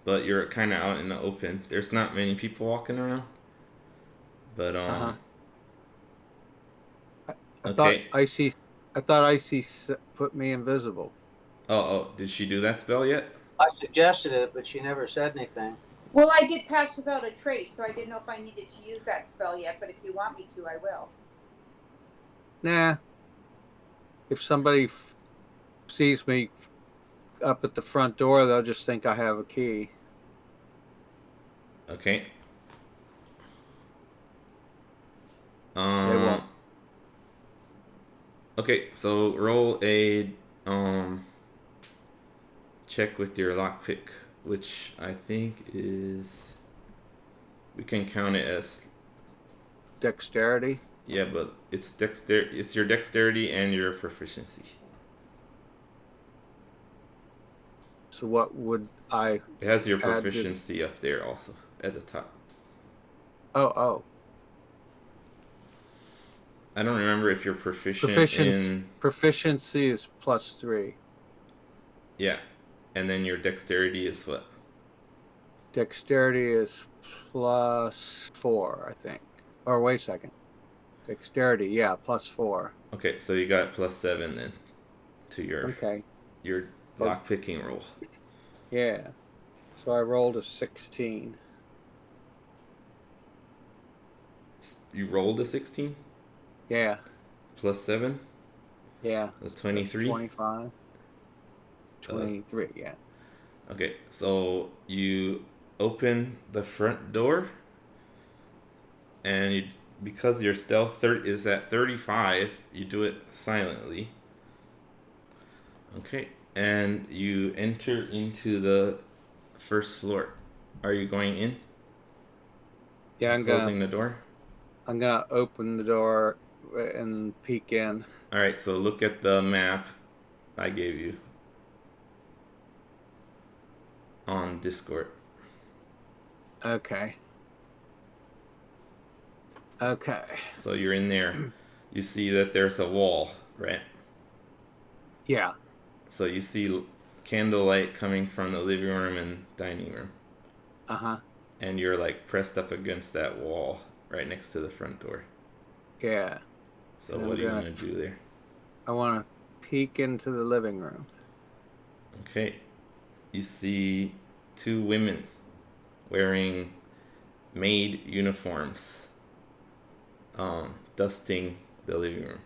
but you're kind of out in the open. There's not many people walking around. But, uh-huh. I thought okay. Icy put me invisible. Oh, did she do that spell yet? I suggested it, but she never said anything. Well, I did pass without a trace, so I didn't know if I needed to use that spell yet, but if you want me to, I will. Nah. If somebody sees me up at the front door, they'll just think I have a key. Okay. They won't. Okay, so roll a check with your lockpick, which I think is, we can count it as, Dexterity. yeah, but it's it's your dexterity and your proficiency. So what would I? It has your add to- proficiency up there also at the top. Oh. I don't remember if you're proficient in, Proficiency is +3. yeah, and then your dexterity is what? Dexterity is +4, I think. Or wait a second. Dexterity, yeah, +4. Okay, so you got +7 then to Okay. your lockpicking roll. Yeah. So I rolled a 16. You rolled a 16 Yeah. +7, Yeah. a 23. 25. 23, yeah. Okay, so you open the front door, and because your stealth is at 35, you do it silently. Okay, and you enter into the first floor. Are you going in? Yeah, Closing the door? I'm gonna open the door and peek in. Alright, so look at the map I gave you on Discord. Okay. So you're in there. You see that there's a wall, right? Yeah. So you see candlelight coming from the living room and dining room. Uh-huh. And you're like pressed up against that wall right next to the front door. Yeah. So And what I'm do you gonna- want to do there? I want to peek into the living room. Okay. You see two women wearing maid uniforms, dusting the living room.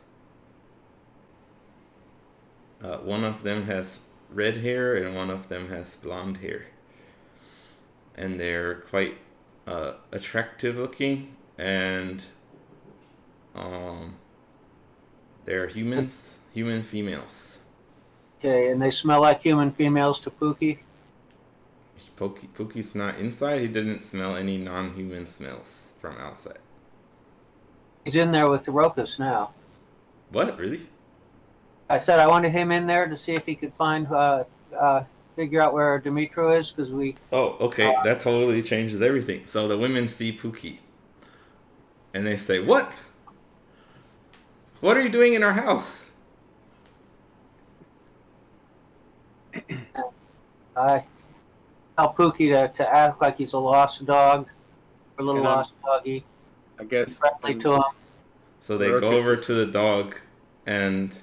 One of them has red hair and one of them has blonde hair. And they're quite attractive looking, and they're human females. Okay, and they smell like human females to Pookie. Pookie's not inside. He didn't smell any non-human smells from outside. He's in there with the Rokus now. What? Really? I said I wanted him in there to see if he could find, figure out where Dumitru is, because we. Oh, okay. That totally changes everything. So the women see Pookie, and they say, "What? What are you doing in our house?" I tell Pookie to act like he's a lost dog, or a little lost doggy. I guess. Friendly to him. So they go over to the dog, and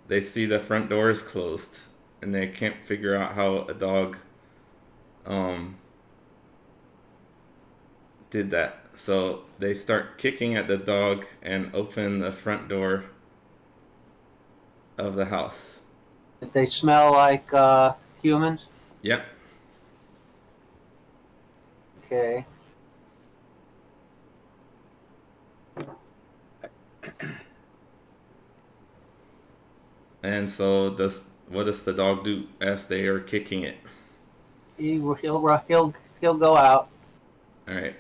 they see the front door is closed, and they can't figure out how a dog did that. So they start kicking at the dog and open the front door of the house. Did they smell like humans? Yep. Okay. And so what does the dog do as they are kicking it? He'll go out. All right.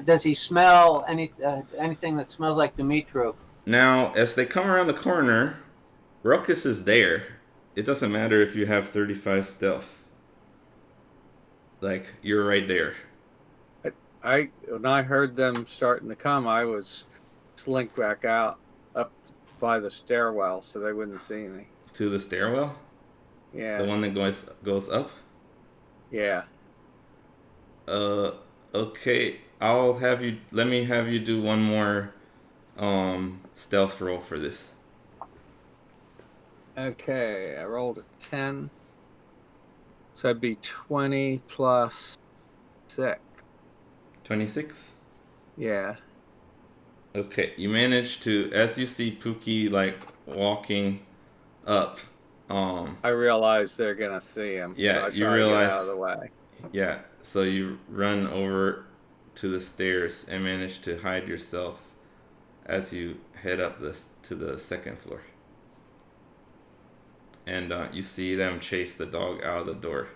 Does he smell anything that smells like Dumitru? Now, as they come around the corner, Ruckus is there. It doesn't matter if you have 35 stealth. Like, you're right there. When I heard them starting to come, I was slinked back out up by the stairwell so they wouldn't see me. To the stairwell? Yeah. The one that goes up? Yeah. Okay. Let me have you do one more stealth roll for this. Okay, I rolled a 10. So that'd be 20 plus 6. 26? Yeah. Okay, you manage to, as you see Pookie like walking up, I realize they're gonna see him. yeah, so I you try to get out of realize, the way. yeah, so you run over to the stairs and manage to hide yourself as you head up to the second floor. And you see them chase the dog out of the door.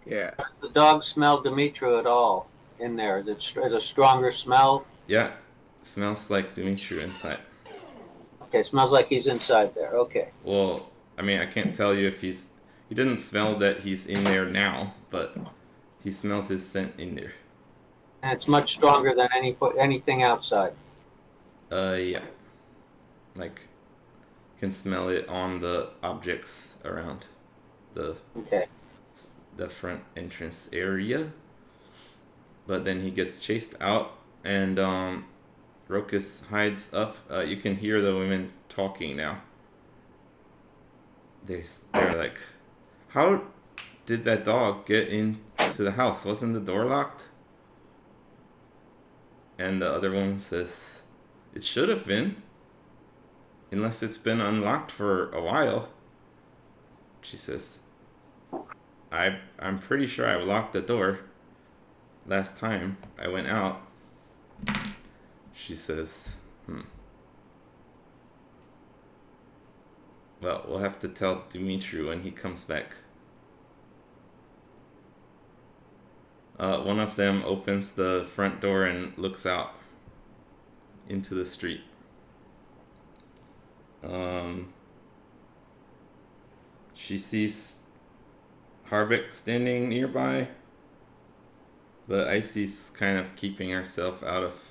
Yeah. Does the dog smell Dumitru at all in there? Is a stronger smell? Yeah, smells like Dumitru inside. Okay, smells like he's inside there. Okay. Well, I mean, I can't tell you if he doesn't smell that he's in there now, but he smells his scent in there. And it's much stronger than anything outside. Yeah. Like, can smell it on the objects around the Okay. the front entrance area. But then he gets chased out, and Rokus hides up. You can hear the women talking now. They're like, how did that dog get into the house? Wasn't the door locked? And the other one says, it should have been. Unless it's been unlocked for a while. She says, I'm pretty sure I locked the door last time I went out. She says, well, we'll have to tell Dumitru when he comes back. One of them opens the front door and looks out into the street. She sees Harvick standing nearby, but Icy's kind of keeping herself out of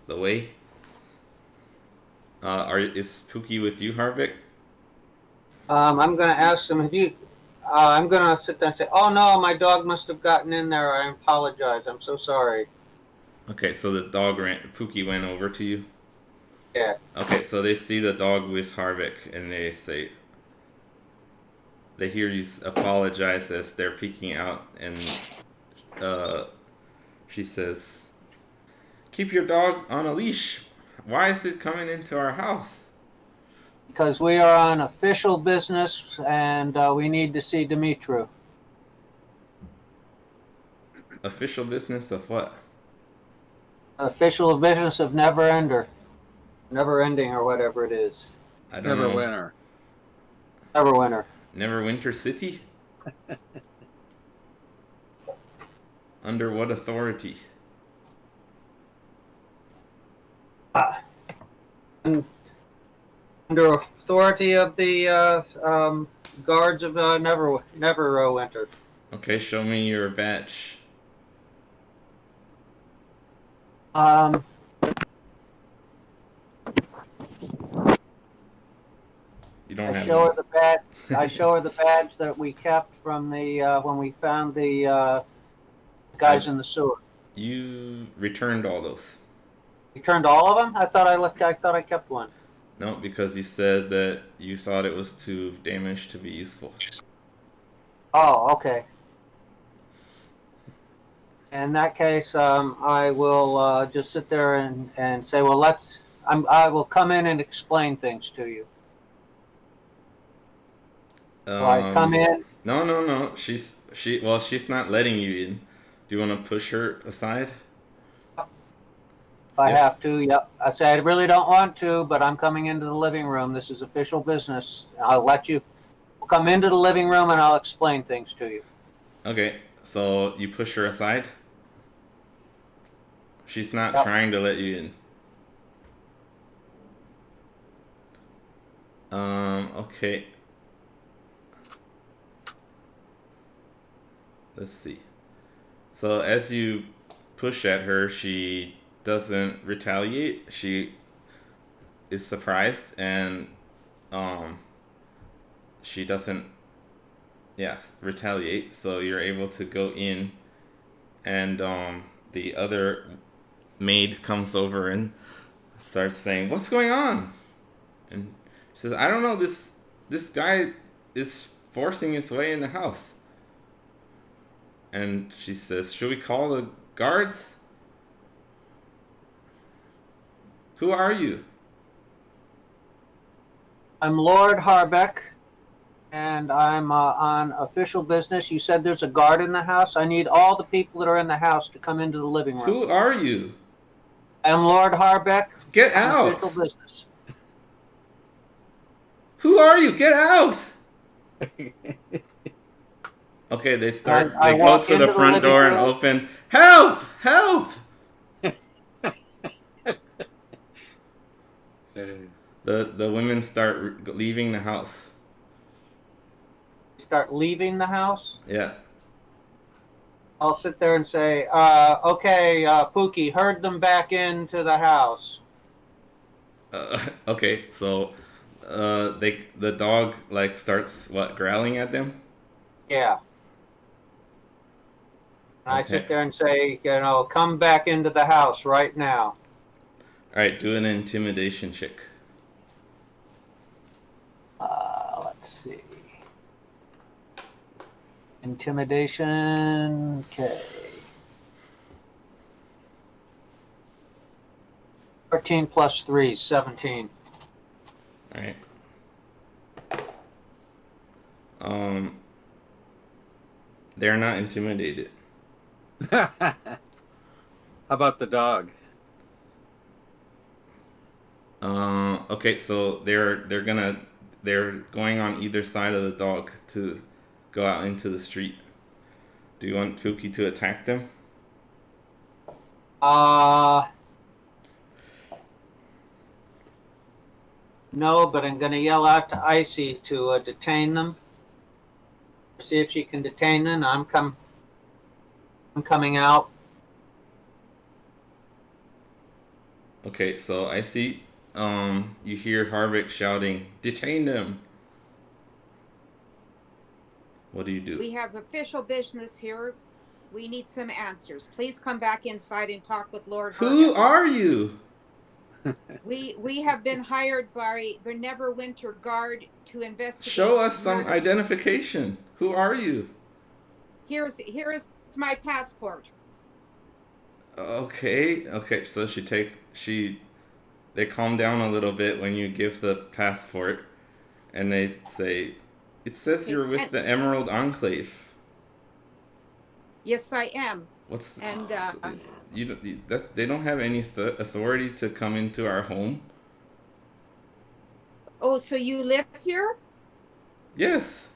the way. Is Pookie with you, Harvick? I'm gonna ask them. I'm gonna sit there and say, "Oh no, my dog must have gotten in there. I apologize. I'm so sorry." Okay, so the Pookie went over to you? Yeah. Okay, so they see the dog with Harvick, and they hear you apologize as they're peeking out, and she says, keep your dog on a leash. Why is it coming into our house? Because we are on official business, and we need to see Dumitru. Official business of what? Official business of Neverwinter. Never-ending or whatever it is. I don't know. Neverwinter. Neverwinter. Neverwinter City? Under what authority? Under authority of the guards of Neverwinter. Okay, show me your badge. You don't have show her the badge. I show her the badge that we kept from the when we found the guys in the sewer. You returned all those. Returned all of them? I thought I kept one. No, because you said that you thought it was too damaged to be useful. Oh, okay. In that case, I will just sit there and say, well, I will come in and explain things to you. I come in? No. She's not letting you in. Do you want to push her aside? I Yes. have to, yep. I say I really don't want to, but I'm coming into the living room. This is official business. I'll let you come into the living room and I'll explain things to you. Okay, so you push her aside? She's not Yep. trying to let you in. Okay. Let's see. So as you push at her, she doesn't retaliate. She is surprised and um she doesn't retaliate. So you're able to go in and the other maid comes over and starts saying, "What's going on?" And she says, "I don't know, this guy is forcing his way in the house." And she says, "Should we call the guards? Who are you?" I'm Lord Harbeck, and I'm on official business. You said there's a guard in the house. I need all the people that are in the house to come into the living room. Who are you? I'm Lord Harbeck. Get On out! official business. Who are you? Get out! Okay, they I go walk to the into the front living door and room. open. Help! Help! The women start leaving the house. Start leaving the house. Yeah. I'll sit there and say, okay, Pookie, herd them back into the house. Okay, so the dog like starts growling at them. Yeah. And I Okay. sit there and say, come back into the house right now. All right, do an intimidation check. Let's see. Intimidation. Okay. 13 plus 3, 17. All right. They're not intimidated. How about the dog? Okay, so they're going on either side of the dog to go out into the street. Do you want Pookie to attack them? No, but I'm going to yell out to Icy to detain them. See if she can detain them. I'm coming out. Okay, so I see. You hear Harvick shouting, "Detain them!" What do you do? We have official business here. We need some answers. Please come back inside and talk with Lord Who Harbeck. are you? We have been hired by the Neverwinter Guard to investigate. Show us some murders. identification. Who are you? Here is my passport. Okay. So they calm down a little bit when you give the passport, and they say, "It says you're with the Emerald Enclave." Yes, I am. What's the, And they don't have any authority to come into our home? oh, so you live here? Yes.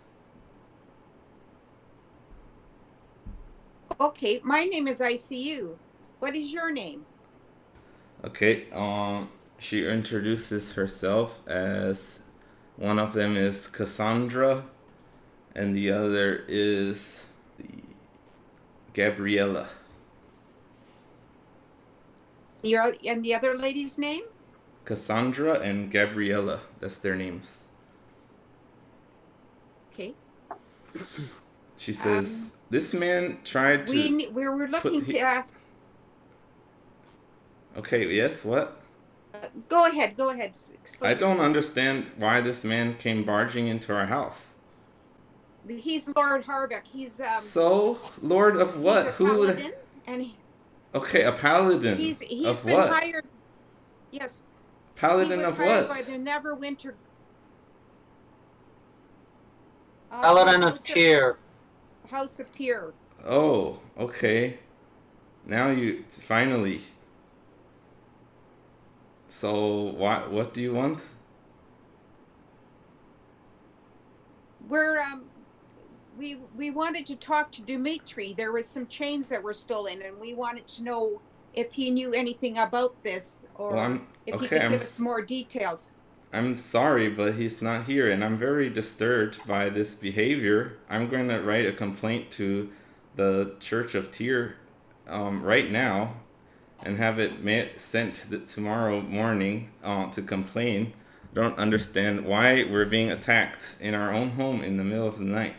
Okay, my name is ICU. What is your name? Okay. She introduces herself as one of them is Cassandra, and the other is Gabriella. And the other lady's name? Cassandra and Gabriella. That's their names. Okay. She says, "This man tried to." We were looking to ask. Okay. Yes. What? Go ahead. Explain I don't yourself. understand why this man came barging into our house. He's Lord Harbeck. He's So, Lord of what? He's a paladin, and okay, a paladin. he's of been what? hired. Yes. Paladin he was of hired what? by the Neverwinter. Paladin of Tyr. House of Tyr. Oh, okay. Now you finally. So what do you want? We're we wanted to talk to Dumitru. There was some chains that were stolen, and we wanted to know if he knew anything about this, Well, or I'm if he okay. could give us more details. I'm sorry, but he's not here, and I'm very disturbed by this behavior. I'm going to write a complaint to the Church of Tyr right now and have it sent tomorrow morning to complain. Don't understand why we're being attacked in our own home in the middle of the night.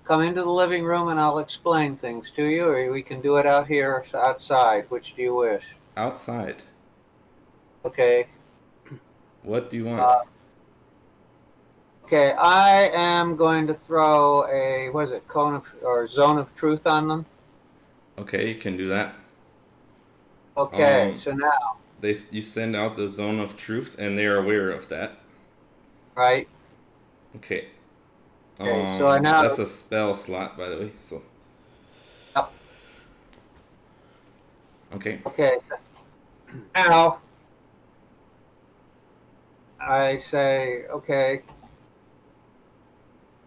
Come into the living room and I'll explain things to you, or we can do it out here outside. Which do you wish? Outside. Okay. What do you want? Okay, I am going to throw a, what is it, cone of, or zone of truth on them. Okay, you can do that. Okay, so now, You send out the zone of truth, and they are aware of that. right? Okay. Okay, so I now. That's a spell slot, by the way. So. Yep. Okay. Okay. Now, I say, okay,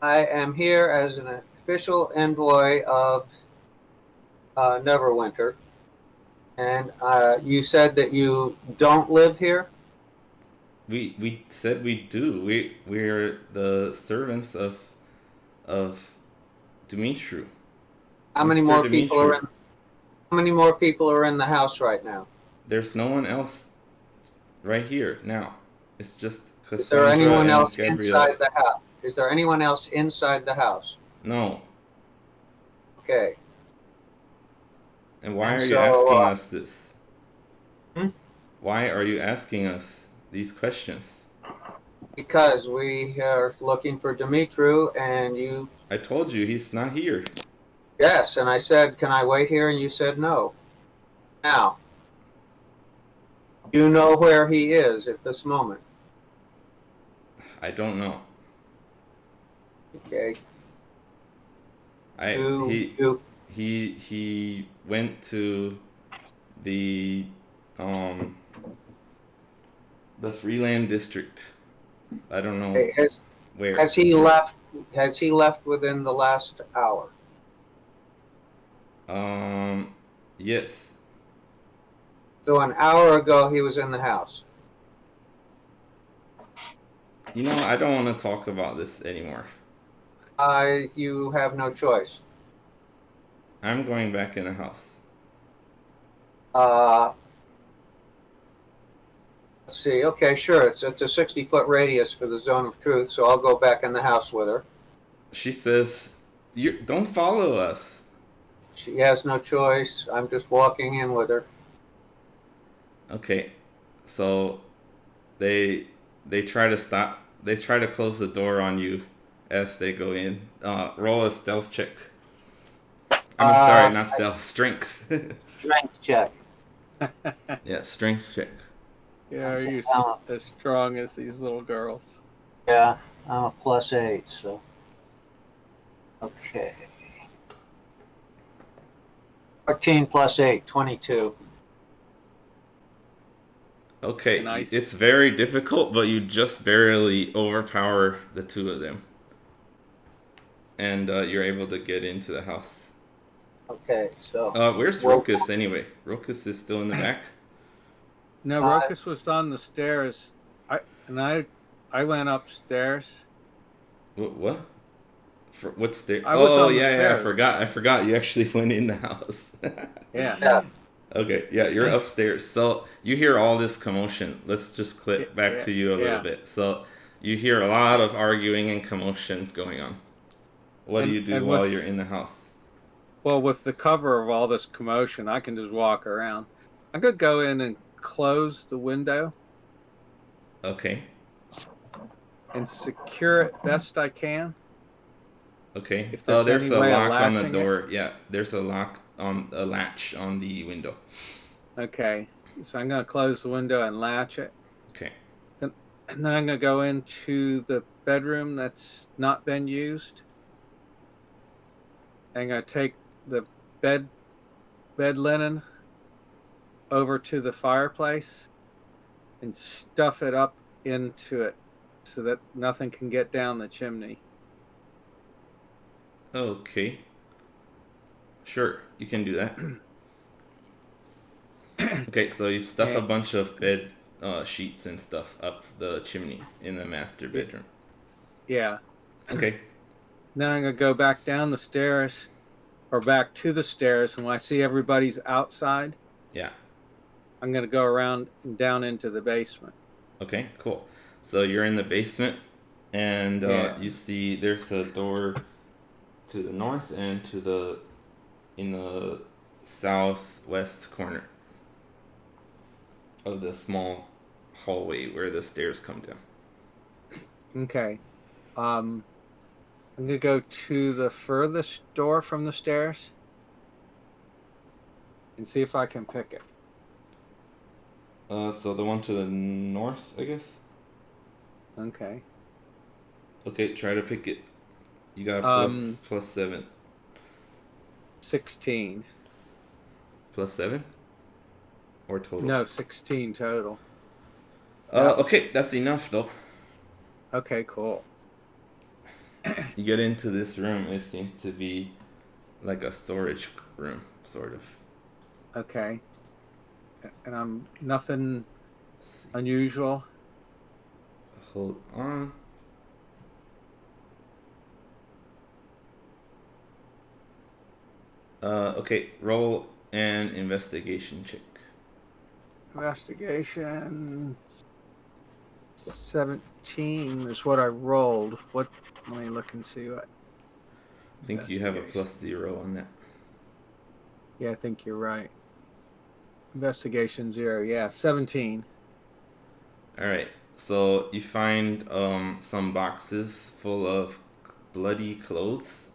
I am here as an official envoy of Neverwinter, and you said that you don't live here. We said we do. We're the servants of Dumitru. How many Mr. more people are Dumitru. in? How many more people are in the house right now? There's no one else right here now. It's just Is there Cassandra anyone and else Gabriel. inside the house? Is there anyone else inside the house? No. Okay. And why And are you so, asking us this? hmm? Why are you asking us these questions? Because we are looking for Dumitru, and you. I told you he's not here. Yes, and I said, can I wait here? And you said no. Now, you know where he is at this moment. I don't know. Okay. I he went to the um the Freeland district. I don't know where. Has he left? Has he left within the last hour? Um yes. So an hour ago, he was in the house. You know, I don't want to talk about this anymore. You have no choice. I'm going back in the house. Uh, let's see. Okay, sure. It's a 60-foot radius for the zone of truth, so I'll go back in the house with her. She says, "You don't follow us." She has no choice. I'm just walking in with her. Okay. So they try to stop. They try to close the door on you as they go in. Roll a stealth check. I mean, sorry, not stealth. Strength. Strength check. Yeah, strength check. Yeah, are you as strong as these little girls? Yeah, I'm a +8, so. Okay. 14 plus 8, 22. Okay, it's very difficult, but you just barely overpower the two of them. And you're able to get into the house. Okay, so. Where's Rokus anyway? Rokus is still in the back? No, Rokus was on the stairs. I went upstairs. What? What stairs? Yeah, I forgot. You actually went in the house. Yeah. Okay, yeah, you're upstairs. So you hear all this commotion. Let's just clip back to you a little bit. So you hear a lot of arguing and commotion going on. What do you do while you're in the house? Well, with the cover of all this commotion, I can just walk around. I could go in and close the window. Okay. And secure it best I can. Okay. If there's a lock on the door. Yeah, there's a lock on a latch on the window. Okay. So I'm going to close the window and latch it. Okay. And then I'm going to go into the bedroom that's not been used. I'm going to take the bed linen over to the fireplace and stuff it up into it so that nothing can get down the chimney. Okay. Sure, you can do that. Okay, so you stuff a And bunch of bed sheets and stuff up the chimney in the master bedroom. yeah. Okay. Then I'm going to go back down the stairs or back to the stairs. And when I see everybody's outside, Yeah. I'm going to go around and down into the basement. Okay, cool. So you're in the basement, and Yeah. you see there's a door to the north and in the southwest corner of the small hallway where the stairs come down. Okay. I'm going to go to the furthest door from the stairs and see if I can pick it. So the one to the north, I guess. Okay. Okay, try to pick it. You got a plus 7. 16. Plus 7? Or total? No, 16 total. Okay, that's enough though. Okay, cool. You get into this room, it seems to be like a storage room, sort of. Okay. And I'm nothing unusual. Hold on. Okay, roll an investigation check. Investigation 17 is what I rolled. What? Let me look and see what. I think you have a plus 0 on that. Yeah, I think you're right. Investigation 0. Yeah, 17. Alright, so you find some boxes full of bloody clothes.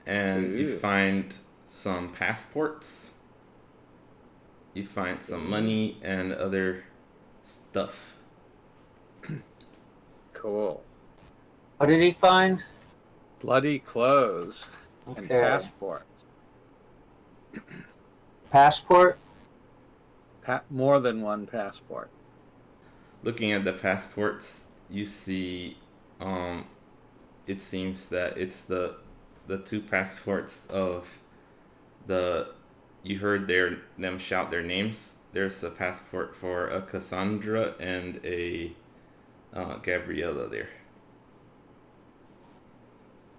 And you find some passports. You find some money and other stuff. Cool. What did he find? Bloody clothes and passports. Passport? More than one passport. Looking at the passports, you see it seems that it's the 2 passports of you heard them shout their names. There's a passport for a Cassandra and a Gabriella there.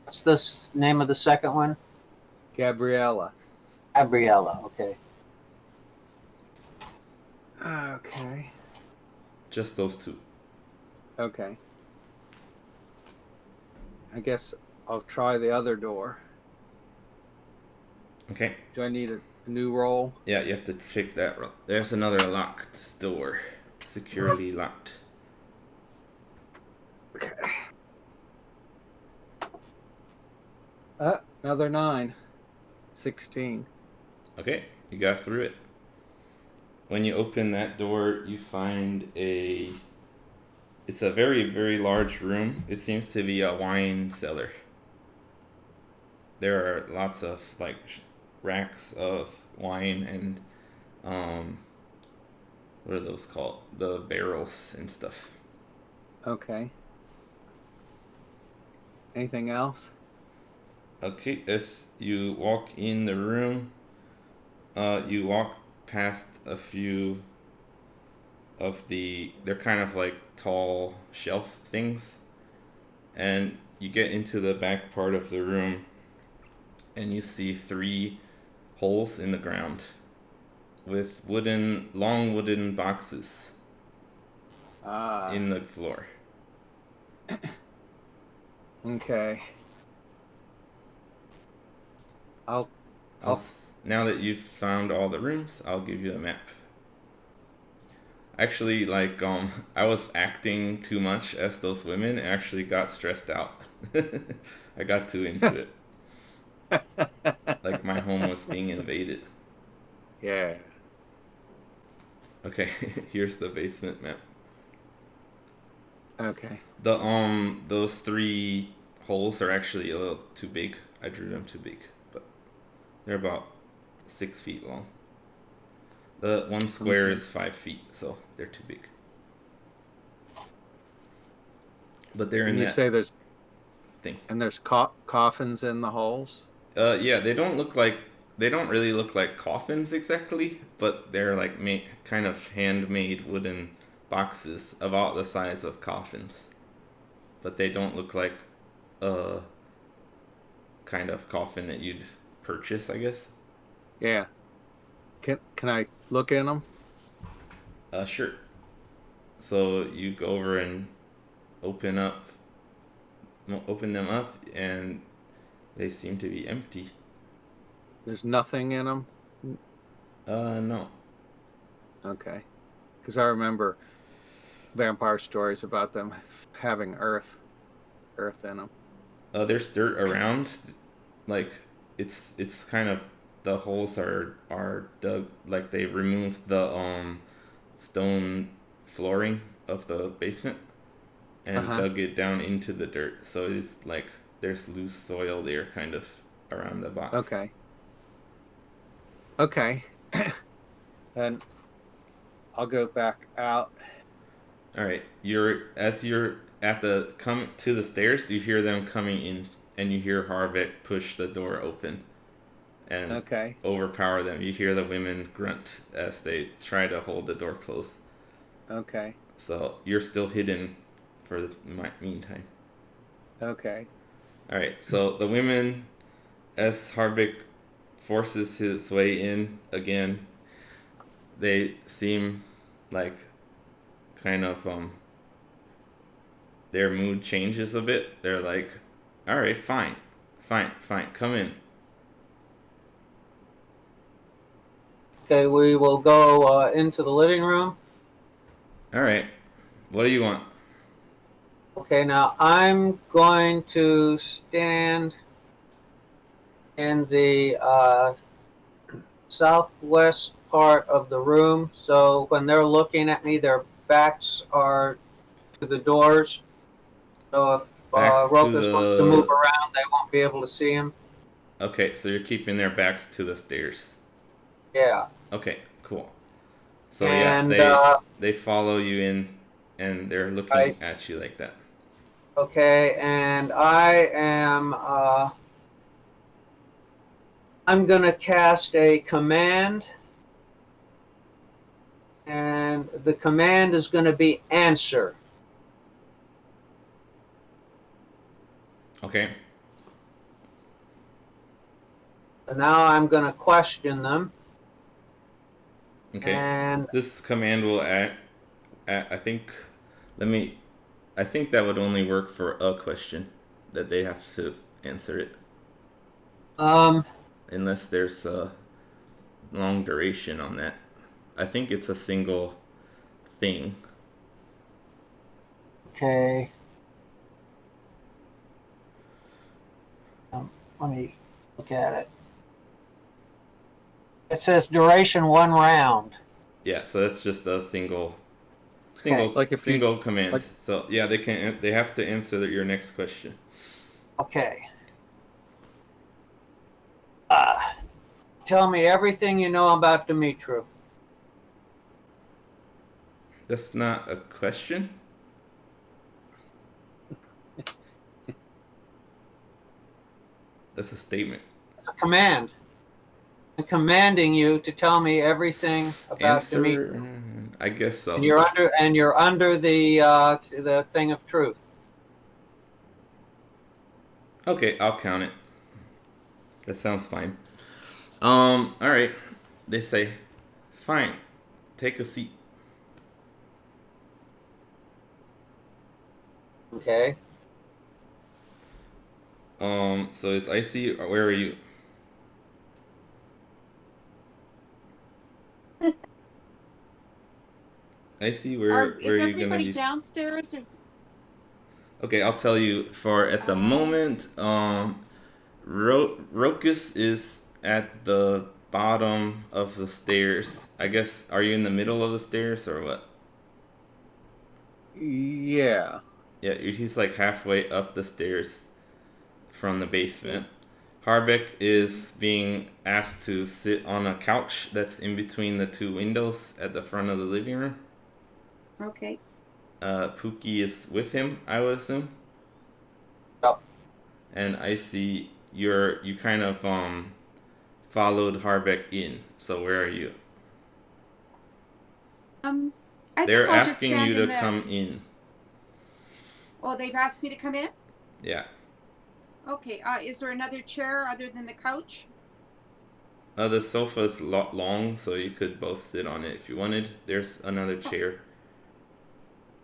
What's the name of the second one? Gabriella. Gabriella, okay. Okay. Just those 2. Okay. I guess I'll try the other door. Okay. Do I need a new roll? Yeah, you have to check that roll. There's another locked door. Securely locked. Okay. Another 9. 16. Okay, you got through it. When you open that door, you find it's a very, very large room. It seems to be a wine cellar. There are lots of racks of wine and what are those called? The barrels and stuff. Okay. Anything else? Okay, as you walk in the room, you walk past a few of they're kind of like tall shelf things, and you get into the back part of the room, and you see 3 holes in the ground with long wooden boxes in the floor. Okay. Now that you've found all the rooms, I'll give you a map. Actually, I was acting too much as those women and actually got stressed out. I got too into it. Like my home was being invaded. Yeah. Okay, here's the basement map. Okay. Those 3 holes are actually a little too big. I drew them too big, but they're about 6 feet long. The one square Okay. is 5 feet, so they're too big. But they're in And you that say there's thing. coffins in the holes? Yeah, they don't really look like coffins exactly, but they're like kind of handmade wooden boxes about the size of coffins. But they don't look like a kind of coffin that you'd purchase, I guess. Yeah. Can I look in them? Sure. So you go over and open up, open them up, and they seem to be empty. There's nothing in them. No. Okay. Because I remember vampire stories about them having earth in them. There's dirt around, like it's kind of the holes are dug like they removed the stone flooring of the basement Uh and huh. dug it down into the dirt. So it's like there's loose soil there, kind of around the box. Okay. Okay. Then I'll go back out. All right, you're at the come to the stairs. You hear them coming in, and you hear Harvick push the door open and Okay. overpower them. You hear the women grunt as they try to hold the door closed. Okay. So you're still hidden for the meantime. Okay. All right. So the women, as Harvick forces his way in again, they seem like kind of their mood changes a bit. They're like, "All right, fine, fine, come in." Okay, we will go into the living room. All right. What do you want? Okay, now I'm going to stand in the southwest part of the room, so when they're looking at me, their backs are to the doors. So if Backs to Rokas wants to move the. around, they won't be able to see him. Okay, so you're keeping their backs to the stairs. Yeah, Okay, cool. So yeah, and they follow you in, and they're looking I at you like that. okay, and I am I'm gonna cast a command, and the command is gonna be answer. Okay. So now I'm gonna question them, Okay. and This command will I think. Let me. I think that would only work for a question, that they have to answer it, um, unless there's a long duration on that. I think it's a single thing. okay. Let me look at it. It says duration 1 round. Yeah. So that's just a Okay. Like if you single command. like. So yeah, they have to answer your next question. Okay. Uh, Tell me everything you know about Dumitru. That's not a question. That's a statement. It's a command. I'm commanding you to tell me everything about Dumitru. Answer. I guess And so. you're under the thing of truth. Okay, I'll count it. That sounds fine. All right. They say, fine. Take a seat. Okay. So is Icy, or where are you? Icy, where Is are you gonna everybody be? downstairs? Or... Okay, I'll tell you. For at the moment, Rokus is at the bottom of the stairs. I guess. Are you in the middle of the stairs or what? Yeah. Yeah, he's like halfway up the stairs from the basement. Harbeck is being asked to sit on a couch that's in between the two windows at the front of the living room. Okay. Pookie is with him, I would assume. Yep. And I see you kind of followed Harbeck in. So where are you? I They're think I'll just asking you stand to in the. come in. Oh, they've asked me to come in. Yeah. Okay. Is there another chair other than the couch? The sofa's long, so you could both sit on it if you wanted. There's another chair.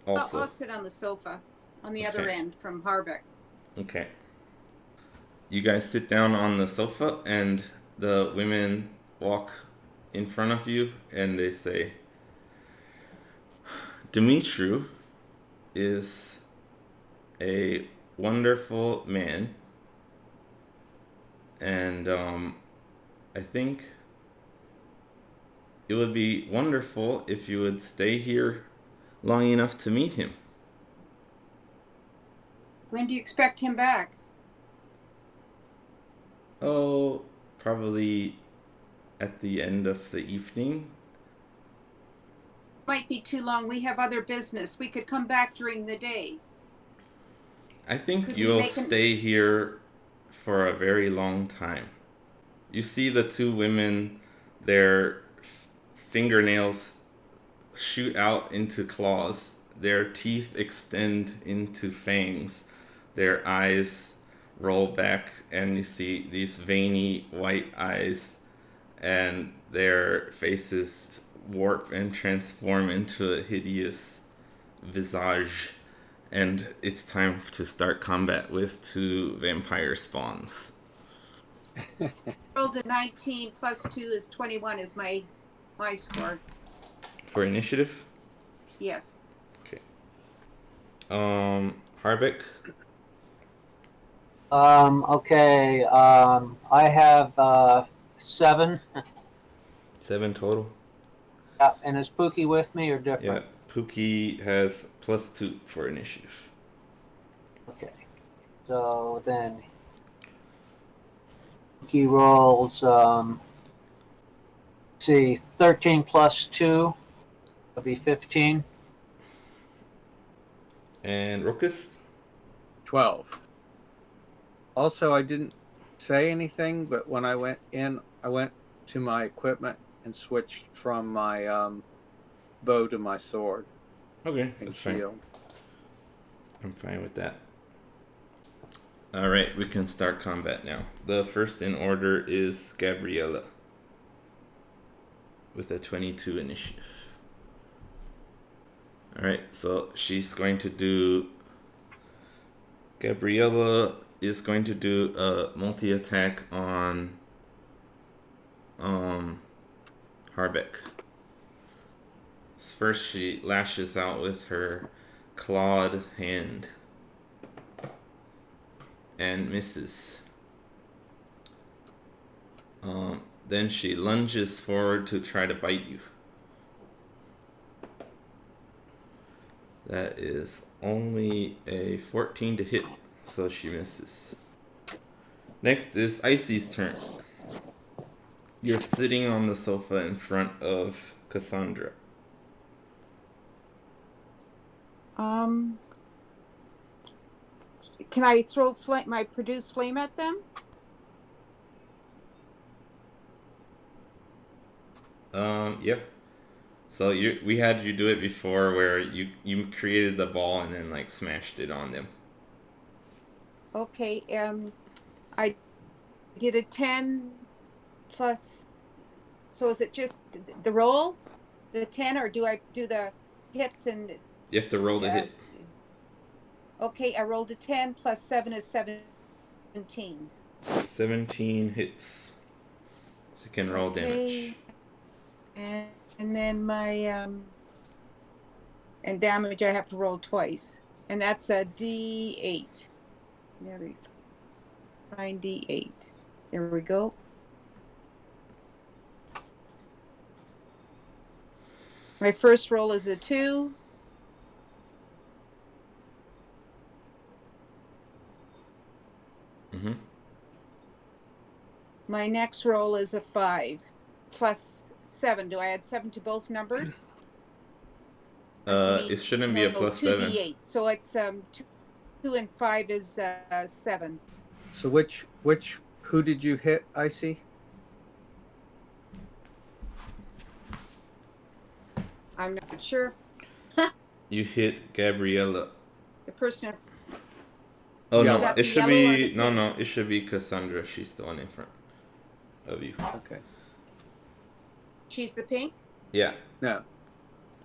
Also. I'll sit on the sofa on the Okay. other end from Harbeck. Okay. You guys sit down on the sofa, and the women walk in front of you, and they say, Dumitru is a wonderful man, and I think it would be wonderful if you would stay here long enough to meet him. When do you expect him back? Oh, probably at the end of the evening. Might be too long. We have other business. We could come back during the day. I think Could we you'll make an- stay here for a very long time. You see the two women, their fingernails shoot out into claws, their teeth extend into fangs, their eyes roll back, and you see these veiny white eyes, and their faces warp and transform into a hideous visage. And it's time to start combat with two vampire spawns. Rolled a 19 plus 2 is 21 is my score. For initiative? Yes. Okay. Harbeck? Okay. I have 7. 7 total. Yeah, and is Pookie with me or Yeah, different? Pookie has +2 for initiative. Okay. So then Pookie rolls, see, 13 plus 2 will be 15. And Rokus? 12. Also, I didn't say anything, but when I went in, I went to my equipment and switched from my bow to my sword Okay, and that's fine. shield. I'm fine with that. Alright, we can start combat now. The first in order is Gabriella with a 22 initiative. Alright, so she's going to do. Gabriella is going to do a multi attack on Harbeck. First, she lashes out with her clawed hand and misses. Then she lunges forward to try to bite you. That is only a 14 to hit, so she misses. Next is Icy's turn. You're sitting on the sofa in front of Cassandra. Can I throw my produce flame at them? Yeah. So we had you do it before, where you created the ball and then like smashed it on them. Okay. I did a 10 plus. So is it just the roll, the 10, or do I do the hit and? You have to roll to hit. Okay, I rolled a 10 plus 7 is 17. 17 hits. So you can roll damage. And then my and damage I have to roll twice, and that's a D8. Never find D8. There we go. My first roll is a 2. Mm-hmm. My next roll is a 5 plus 7. Do I add 7 to both numbers? It shouldn't be a plus 7. 2d8. So it's 2 and 5 is 7. So who did you hit, Icy? I'm not sure. You hit Gabriella. The person in Oh Yeah. no, Is that it the should yellow or be the no pink? no, it should be Cassandra. She's the one in front of you. Okay. she's the pink. Yeah, No.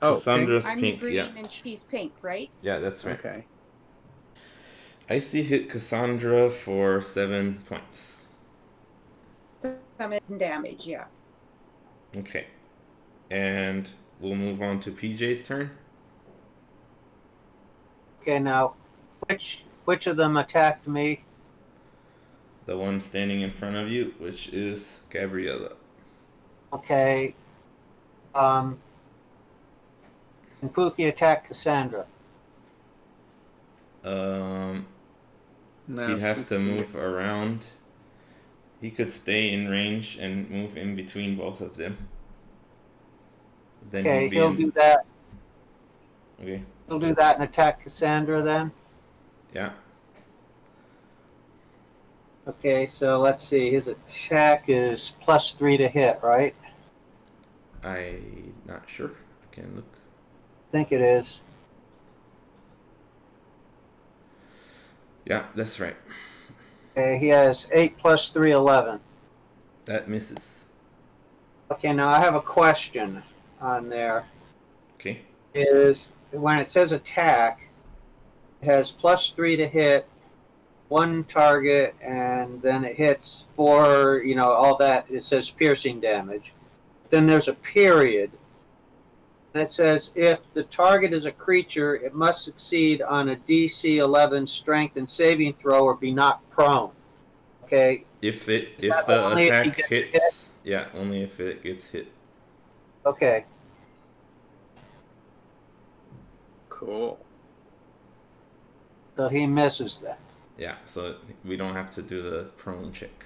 Oh, pink? Cassandra's I'm pink. the green Yeah, and she's pink, right? yeah, that's right. Okay. Icy hit Cassandra for 7 points. Some damage, yeah. Okay, and we'll move on to PJ's turn. Okay, now, which of them attacked me? The one standing in front of you, which is Gabriella. Okay. And Pookie attacked Cassandra. No, He'd have she to can move around. He could stay in range and move in between both of them. Then Okay, he'd be he'll in. do that. Okay. He'll do that and attack Cassandra then. Yeah. Okay, so let's see. His attack is +3 to hit, right? I'm not sure. I can look. I think it is. Yeah, that's right. Okay, he has 8 + 3, 11. That misses. Okay, now I have a question on there. Okay. Is when it says attack, it has +3 to hit, one target, and then it hits 4, all that. It says piercing damage. Then there's a period that says if the target is a creature, it must succeed on a DC 11 strength and saving throw or be knocked prone. Okay. If Is the that only if he attack gets hits, hit? yeah, only if it gets hit. Okay. Cool. So he misses that. Yeah, so we don't have to do the prone check.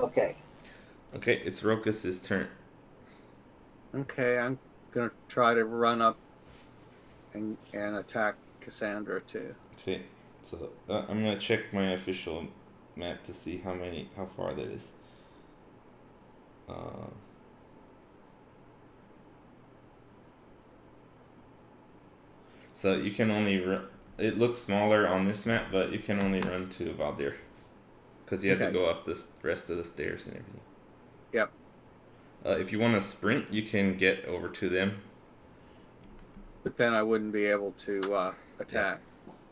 Okay. Okay, it's Rokus's turn. Okay, I'm gonna try to run up and attack Cassandra too. Okay, so I'm gonna check my official map to see how far that is. So you can only run. It looks smaller on this map, but you can only run to about there, because you have to Okay. go up the rest of the stairs and everything. Yep. If you want to sprint, you can get over to them. But then I wouldn't be able to attack.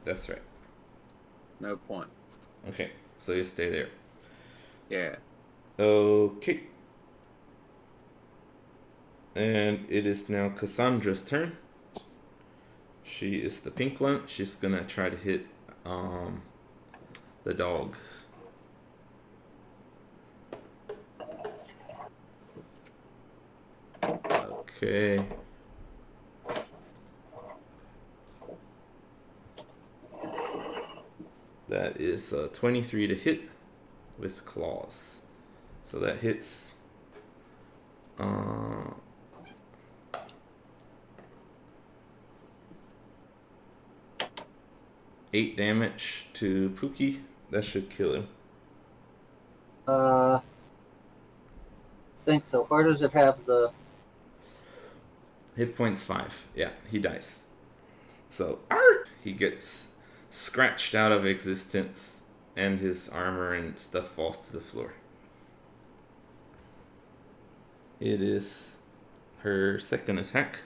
That's right. No point. Okay, so you stay there. Yeah. Okay. And it is now Cassandra's turn. She is the pink one. She's gonna try to hit the dog. Okay. That is 23 to hit with claws. So that hits 8 damage to Pookie. That should kill him. I think so. Where does it have the... Hit points 5. Yeah, he dies. So he gets scratched out of existence, and his armor and stuff falls to the floor. It is her second attack.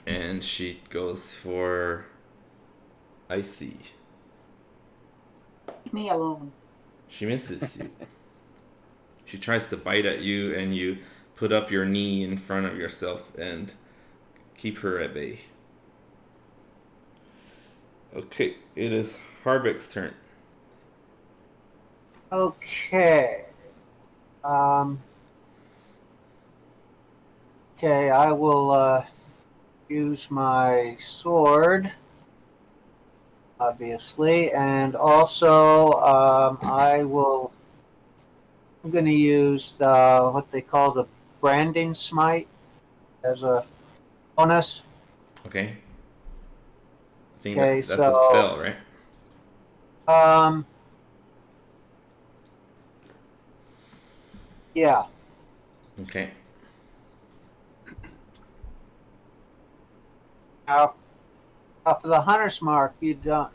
And she goes for Icy. Leave me alone. She misses you. She tries to bite at you, and you put up your knee in front of yourself and keep her at bay. Okay, it is Harbeck's turn. Okay. Okay, I will use my sword. obviously, and also I'm going to use what they call the branding smite as a bonus. Okay. I think Okay, that's a so spell, right? um, yeah. Okay. Now, for the hunter's mark, you don't.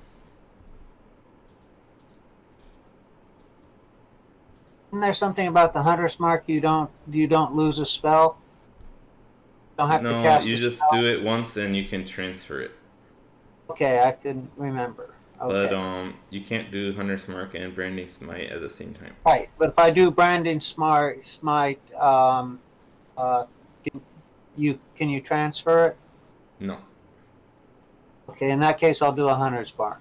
Isn't there something about the hunter's mark you don't lose a spell? You don't have to No, cast you a just do spell. it once and you can transfer it. Okay, I can remember. But Okay, you can't do Hunter's Mark and Branding Smite at the same time. right. But if I do branding smite, uh, can you transfer it? No. Okay, in that case, I'll do a hunter's mark.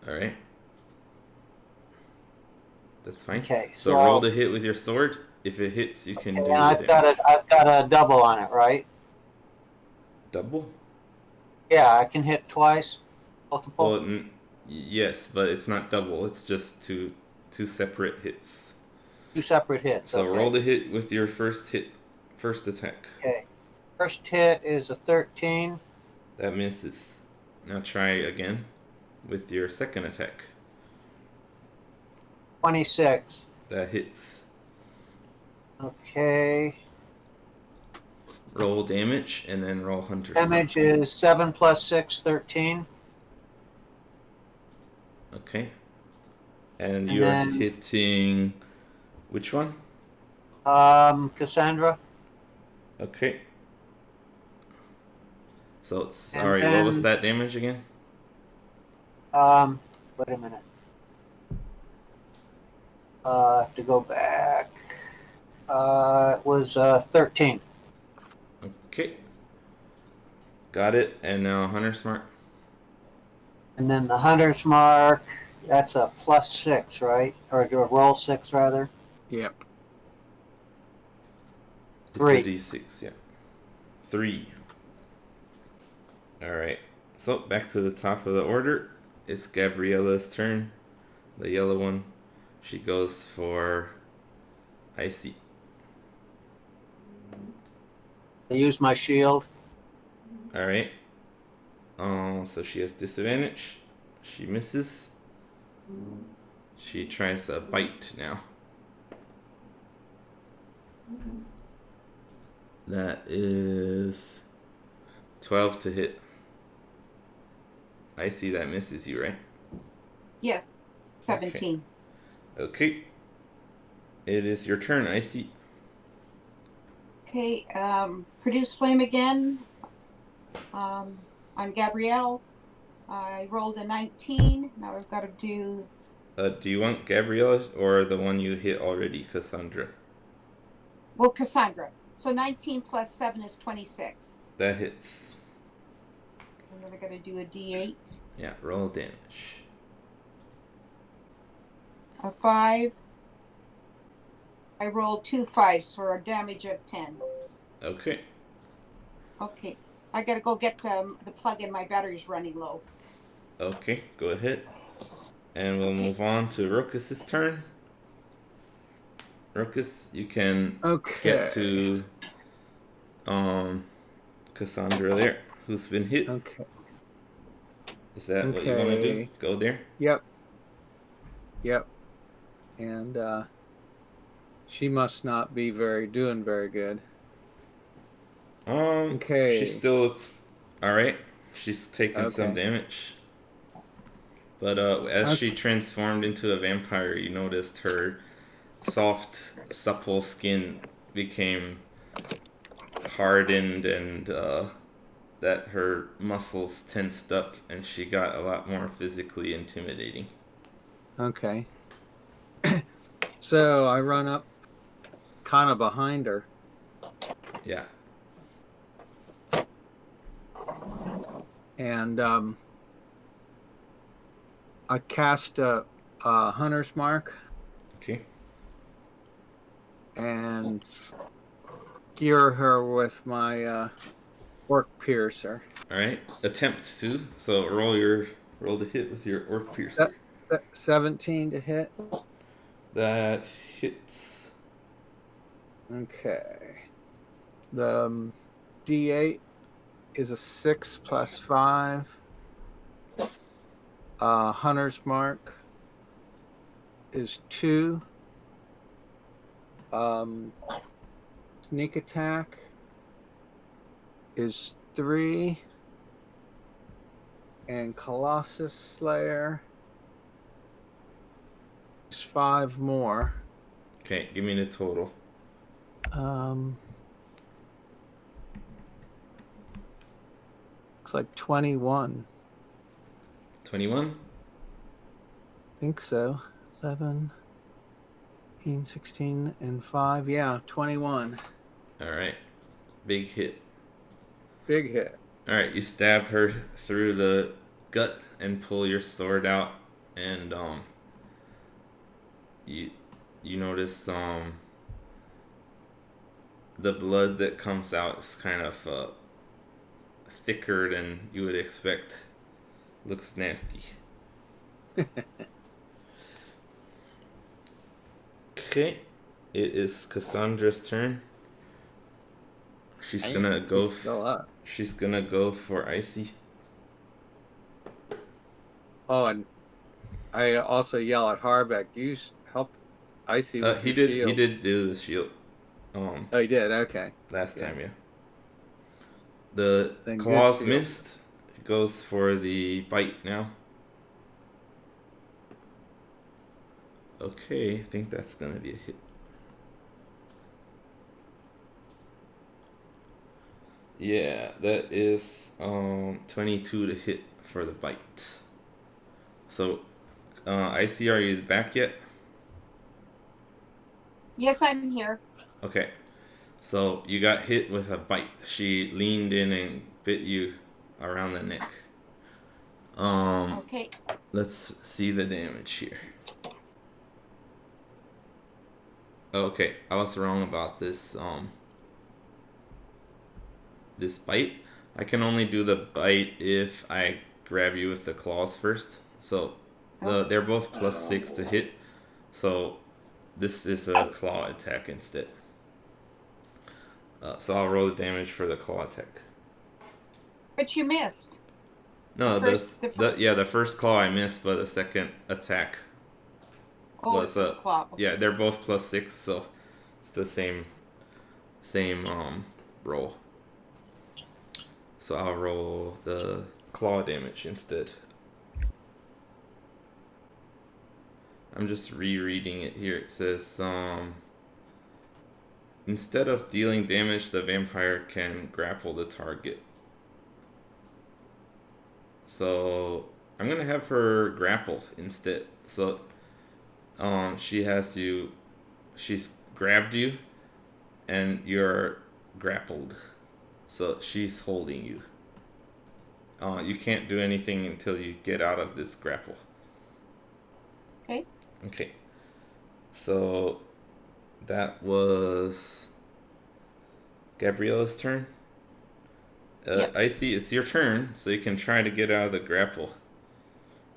Alright. That's fine. Okay, So roll so the hit with your sword. If it hits, you can okay, and do the damage. I've got a double on it, right? Double? Yeah, I can hit twice, Well, multiple, yes, but it's not double. It's just two separate hits. two separate hits. So roll Okay, the hit with your first attack. okay. First hit is a 13. That misses. Now try again with your second attack. 26. That hits. Okay. Roll damage and then roll Hunter's Mark. Damage is 7 plus 6, 13. Okay. And And you're then hitting which one? Cassandra. Okay. So And sorry, what was then that damage again? wait a minute. I have to go back. It was 13. Okay. Got it. And now Hunter's Mark. And then the hunter's mark, that's a plus 6, right? Or roll 6 rather. Yep. It's a 3. D6, yeah. 3. Alright. So back to the top of the order. It's Gabriella's turn. The yellow one. She goes for Icy. I use my shield. Alright. So she has disadvantage. She misses. She tries a bite now. That is 12 to hit. I see that misses you, right? Yes, 17. Okay. It is your turn, I see. Okay, produce flame again. On Gabrielle, I rolled a 19. Now I've got to do. Do you want Gabriella or the one you hit already, Cassandra? Well, Cassandra. So 19 plus 7 is 26. That hits. And then I got to do a D8. Yeah, roll damage. A 5. I rolled 2 5s for a damage of 10. Okay. Okay. I got to go get the plug in. My battery's running low. Okay, go ahead. And we'll Okay. move on to Rokus's turn. Rokus, you can get to Cassandra there, who's been hit. Okay. Is that what you want to do? Go there? Yep. Yep. And she must not be doing very good. Okay. She still looks alright. She's taken some Okay. damage. But as she transformed into a vampire, you noticed her soft, supple skin became hardened and that her muscles tensed up and she got a lot more physically intimidating. Okay. So I run up kind of behind her. Yeah. And I cast a hunter's mark Okay. and gear her with my orc piercer. All right. Attempt to. So roll the hit with your orc Se- piercer. 17 to hit. That hits. Okay. The D8 is a 6 plus 5. Hunter's Mark is 2. Sneak attack is 3. And Colossus Slayer is 5 more. Okay, give me the total. Looks like 21. 21? I think so. 11, 15, 16, and 5. Yeah, 21. All right. Big hit. Big hit. All right, you stab her through the gut and pull your sword out, and you notice the blood that comes out is kind of thicker than you would expect. Looks nasty. Okay, it is Cassandra's turn. She's gonna go. Still up. She's gonna go for Icy. Oh, and I also yell at Harbeck, use help Icy with He your did. shield. He did do the shield. Oh, he did. Okay. Last Yeah. time, yeah. The Then good claws shield. missed. It goes for the bite now. Okay, I think that's gonna be a hit. Yeah, that is 22 to hit for the bite. So, Icy, are you back yet? Yes, I'm here. Okay. So you got hit with a bite. She leaned in and bit you around the neck. Okay. Let's see the damage here. Okay, I was wrong about this this bite. I can only do the bite if I grab you with the claws first. So they're both +6 to hit. So this is a claw attack instead. So I'll roll the damage for the claw attack. But you missed. No, The the first claw I missed, but the second attack was the claw. Okay. yeah, they're both +6, so it's the same roll. So I'll roll the claw damage instead. I'm just rereading it here. It says instead of dealing damage, the vampire can grapple the target. So I'm gonna have her grapple instead. So she's grabbed you and you're grappled. So she's holding you. You can't do anything until you get out of this grapple. Okay. Okay. So that was Gabriella's turn. Yep. Icy, it's your turn, so you can try to get out of the grapple.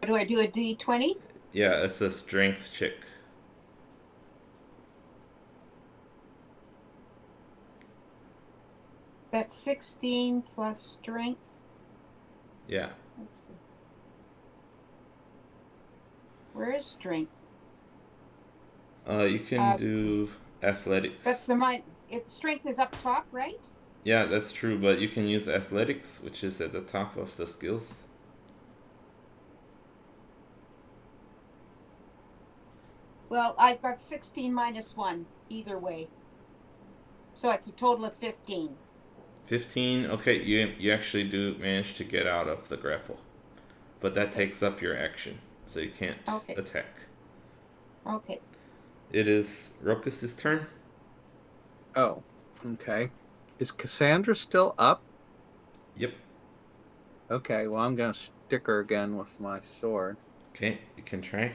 Do I do a D20? Yeah, it's a strength check. That's 16 plus strength. Yeah. Let's see. Where is strength? You can do athletics. That's strength is up top, right? Yeah, that's true, but you can use athletics, which is at the top of the skills. Well, I've got 16 minus 1 either way. So it's a total of 15. 15. Okay, you actually do manage to get out of the grapple. But that takes up your action, so you can't attack. Okay. It is Rokus's turn. Oh, okay. Is Cassandra still up? Yep. Okay, well, I'm going to stick her again with my sword. Okay, you can try.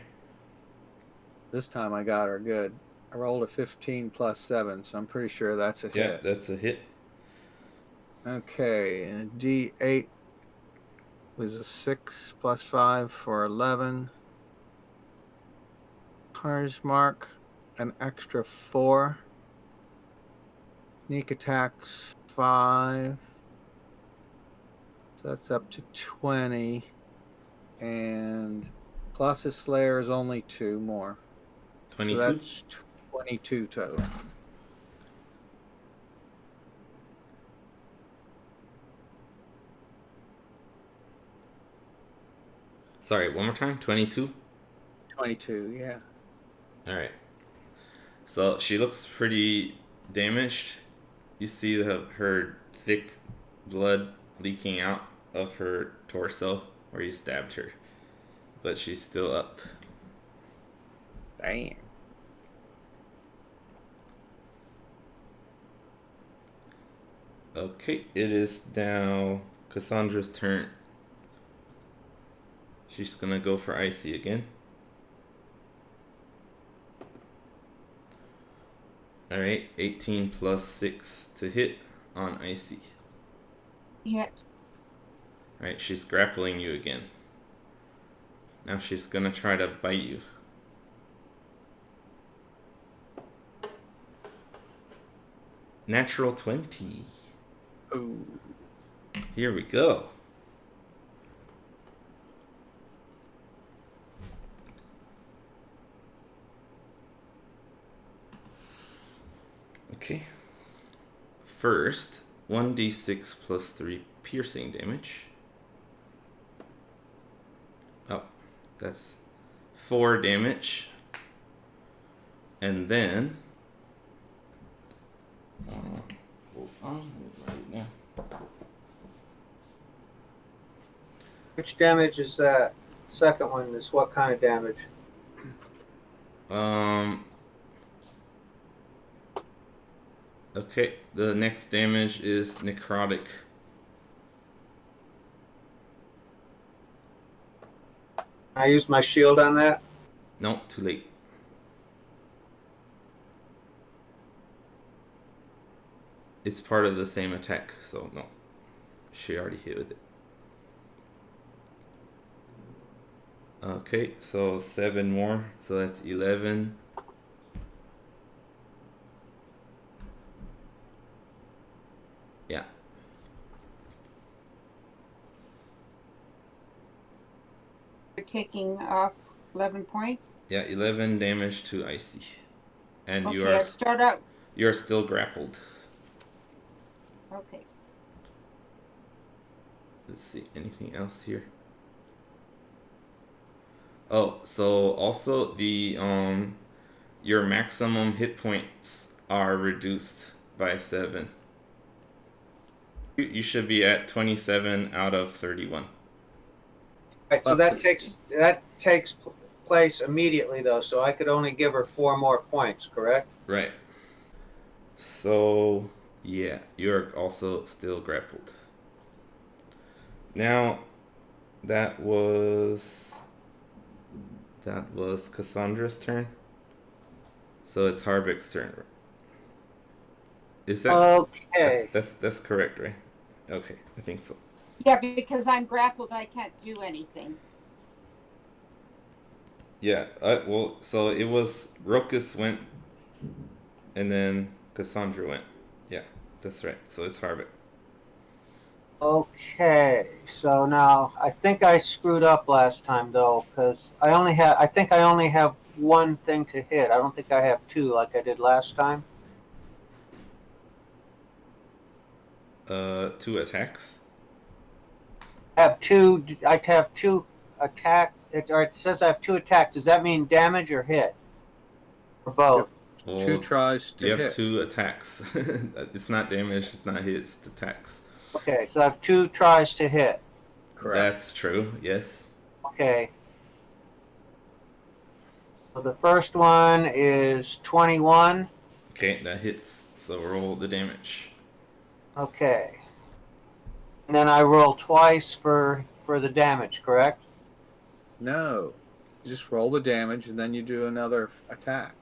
This time I got her good. I rolled a 15 plus 7, so I'm pretty sure that's a hit. Yeah, that's a hit. Okay, and D8 was a 6 plus 5 for 11. Hunter's mark, an extra 4. Sneak attacks 5. So that's up to 20. And Colossus Slayer is only 2 more. 22? So that's 22 total. Sorry, one more time. 22? 22, yeah. Alright. So she looks pretty damaged. You see her thick blood leaking out of her torso where you stabbed her. But she's still up. Damn. Okay, it is now Cassandra's turn. She's gonna go for Icy again. Alright, 18 plus 6 to hit on Icy. Yeah. Alright, she's grappling you again. Now she's gonna try to bite you. Natural 20. Ooh. Here we go. Okay. First, 1d6 plus 3 piercing damage. Oh, that's 4 damage. And then... hold on, right now. Which damage is that? Second one is what kind of damage? Okay, the next damage is necrotic. I used my shield on that. No, too late. It's part of the same attack, so no. She already hit with it. Okay, so 7 more, so that's 11. Yeah. You're taking off 11 points. Yeah, 11 damage to Icy. And Okay, I start out. you're still grappled. Okay. Let's see, anything else here? Oh, so also the your maximum hit points are reduced by 7. You should be at 27 out of 31. Right, so that takes place immediately though, so I could only give her 4 more points, correct? Right. So, yeah, you're also still grappled. Now, that was Cassandra's turn. So it's Harvick's turn. Is that okay? That's correct, right? Okay, I think so. Yeah, because I'm grappled, I can't do anything. Yeah. Well, so it was Rokus went, and then Cassandra went. Yeah, that's right. So it's Harvick. Okay, so now I think I screwed up last time though, because I think I only have 1 thing to hit. I don't think I have 2 like I did last time. 2 attacks. I have 2 attacks. It says I have 2 attacks. Does that mean damage or hit? Or both? Well, 2 tries to hit. You have 2 attacks. It's not damage. It's not hit. It's attacks. Okay, so I have 2 tries to hit. Correct. That's true. Yes. Okay. So the first one is 21. Okay, that hits. So roll the damage. Okay. And then I roll twice for the damage, correct? No. You just roll the damage and then you do another attack.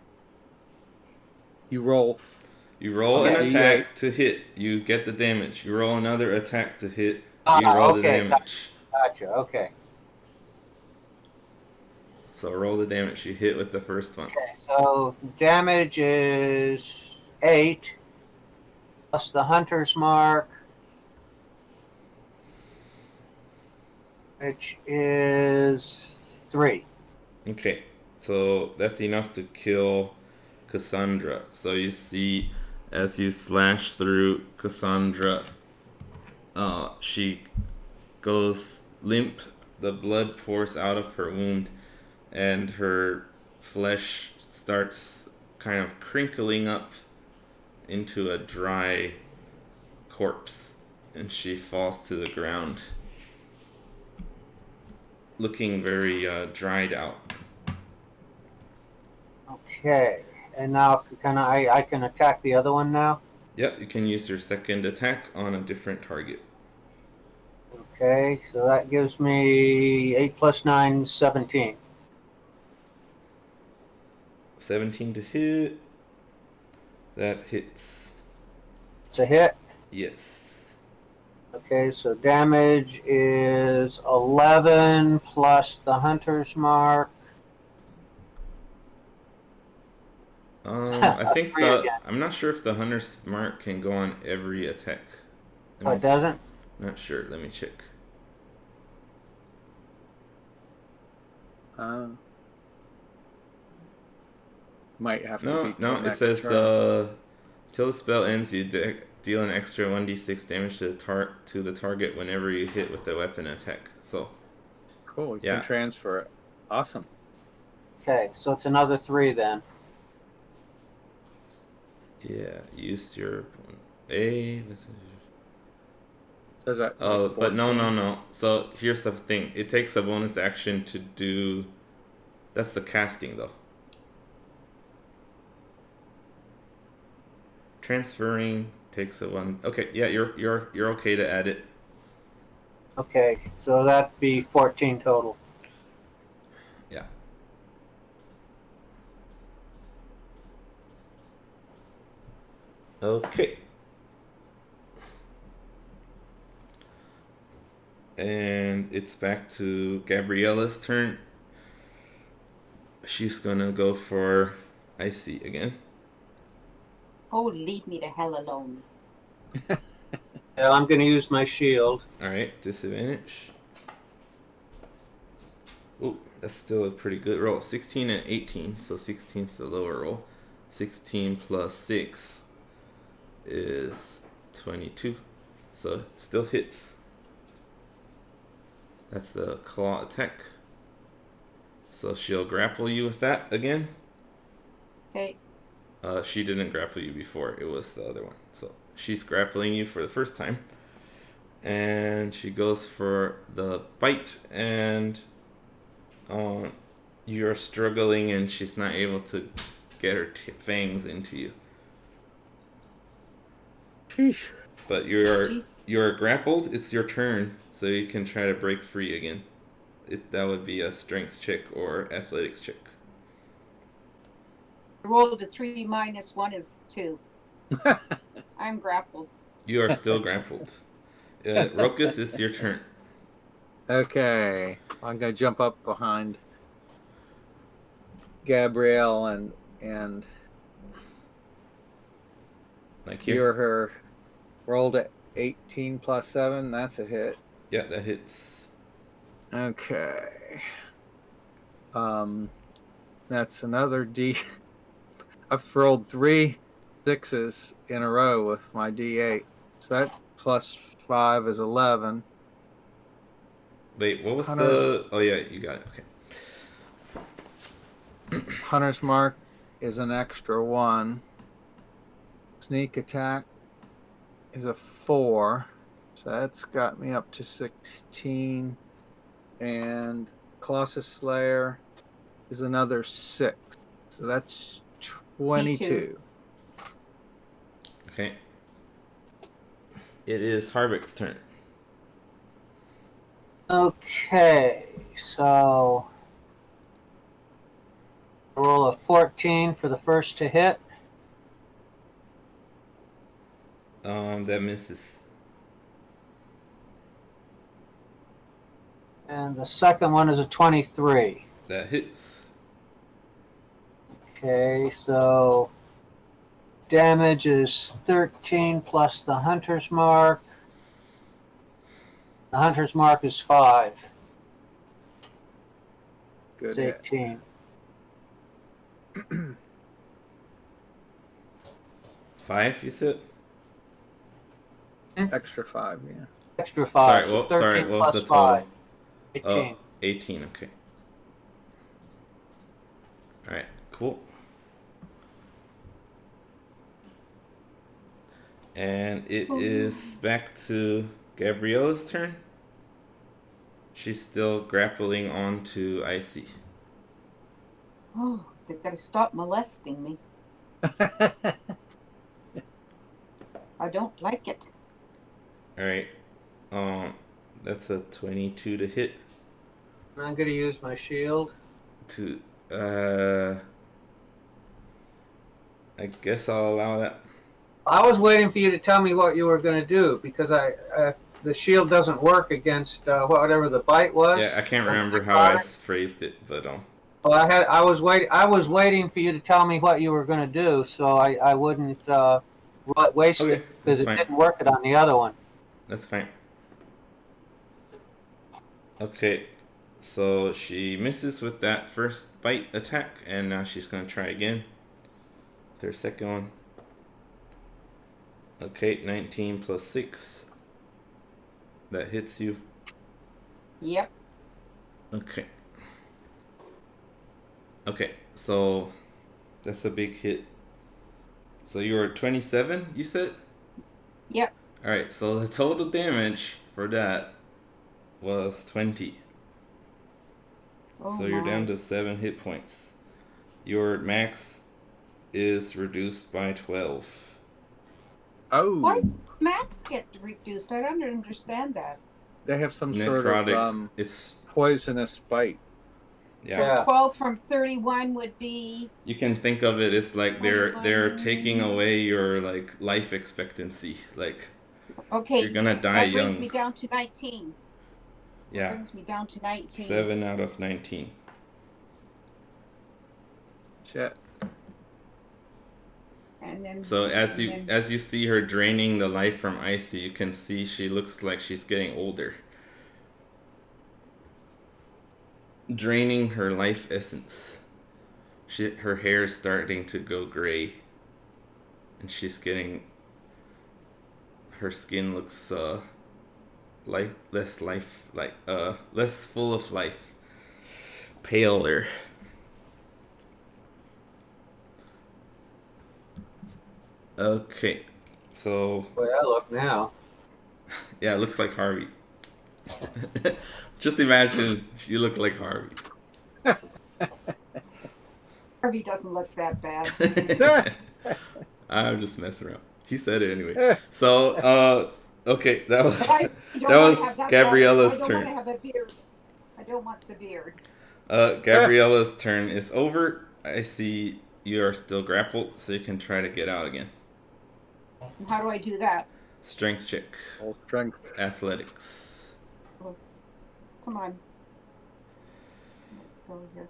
You roll. You roll an Okay. attack to hit. You get the damage. You roll another attack to hit. You roll the Okay. damage. Gotcha. Okay. So roll the damage you hit with the first one. Okay. So damage is 8 plus the hunter's mark, which is 3. Okay, so that's enough to kill Cassandra. So you see, as you slash through Cassandra, she goes limp. The blood pours out of her wound, and her flesh starts kind of crinkling up into a dry corpse, and she falls to the ground, looking very dried out. Okay. And now I can attack the other one now? Yep, you can use your second attack on a different target. Okay, so that gives me 8 plus 9, 17. 17 to hit. That hits. It's a hit. Yes. Okay, so damage is 11 plus the hunter's mark. I think 3 again. I'm not sure if the hunter's mark can go on every attack. Oh, it doesn't? Not sure. Let me check. Might have to No, be no. till It next says turn. till the spell ends, you deal an extra 1d6 damage to the target whenever you hit with the weapon attack. So Cool. You yeah. can transfer it. Awesome. Okay, so it's another 3 then. Yeah, use your A. Does that? Oh, Like but no, 14? no, no. So here's the thing. It takes a bonus action to do. That's the casting, though. Transferring takes a one. Okay, yeah, you're okay to add it. Okay, so that'd be 14 total. Yeah. Okay. And it's back to Gabriella's turn. She's gonna go for Icy again. Oh, leave me the hell alone. Yeah, I'm going to use my shield. Alright, disadvantage. Oh, that's still a pretty good roll. 16 and 18, so 16's the lower roll. 16 plus 6 is 22, so it still hits. That's the claw attack. So she'll grapple you with that again. Okay. She didn't grapple you before, it was the other one. So she's grappling you for the first time. And she goes for the bite, and you're struggling, and she's not able to get her fangs into you. Sheesh. But Jeez. you're grappled. It's your turn, so you can try to break free again. That would be a strength check or athletics check. I rolled a 3 minus 1 is 2. I'm grappled. You are still grappled. Rokus, it's your turn. Okay, I'm gonna jump up behind Gabrielle and Like cure her. Rolled at 18 plus 7. That's a hit. Yeah, that hits. Okay. That's another D. I've rolled 3 6s in a row with my D8. So that plus 5 is 11. Wait, what was Hunter's- the? Oh yeah, you got it. Okay. Hunter's Mark is an extra 1. Sneak attack is a 4. So that's got me up to 16. And Colossus Slayer is another 6. So that's 22. Okay. It is Harvick's turn. Okay, so roll a 14 for the first to hit. That misses. And the second one is a 23. That hits. Okay, so damage is 13 plus the hunter's mark. The hunter's mark is 5. Good It's hit. 18. 5, you said? Extra 5, yeah. Extra 5. Sorry, So 13 what was plus the 5. total? 18. 18, okay. Alright, cool. And it is back to Gabriella's turn. She's still grappling onto Icy. Oh, they've got to stop molesting me. I don't like it. Alright. That's a 22 to hit. I'm going to use my shield. I guess I'll allow that. I was waiting for you to tell me what you were going to do because the shield doesn't work against whatever the bite was. Yeah, I can't remember how I phrased it, but Well, I was waiting for you to tell me what you were going to do, so I wouldn't waste it because it didn't work it on the other one. That's fine. Okay, so she misses with that first bite attack, and now she's gonna try again. Their second one. Okay, 19 plus 6. That hits you. Yep. Okay. Okay, so that's a big hit. So you were 27, you said? Yep. Alright, so the total damage for that was 20. Oh, so you're down to 7 hit points. Your max is reduced by 12. Oh. Why did max get reduced? I don't understand that. They have some Necrotic, sort of it's poisonous bite. yeah. So 12 from 31 would be. You can think of it as like they're 21. taking away your like life expectancy. Like Okay. you're gonna die that brings young. me down to 19. Yeah. That brings me down to 19. 7 out of 19. Shit. And then. So as you see her draining the life from Icy, you can see she looks like she's getting older. Draining her life essence. Her hair is starting to go gray. And she's getting... Her skin looks less full of life. Paler. Okay, so... The way I look now. Yeah, it looks like Harvey. Just imagine you look like Harvey. Harvey doesn't look that bad. I'm just messing around. He said it anyway. So, okay, that was Gabriella's turn. I don't want to have a beard. I don't want the beard. Gabriella's turn is over. I see you are still grappled, so you can try to get out again. And how do I do that? Strength check. All strength. Athletics. Oh, come on. Go over here.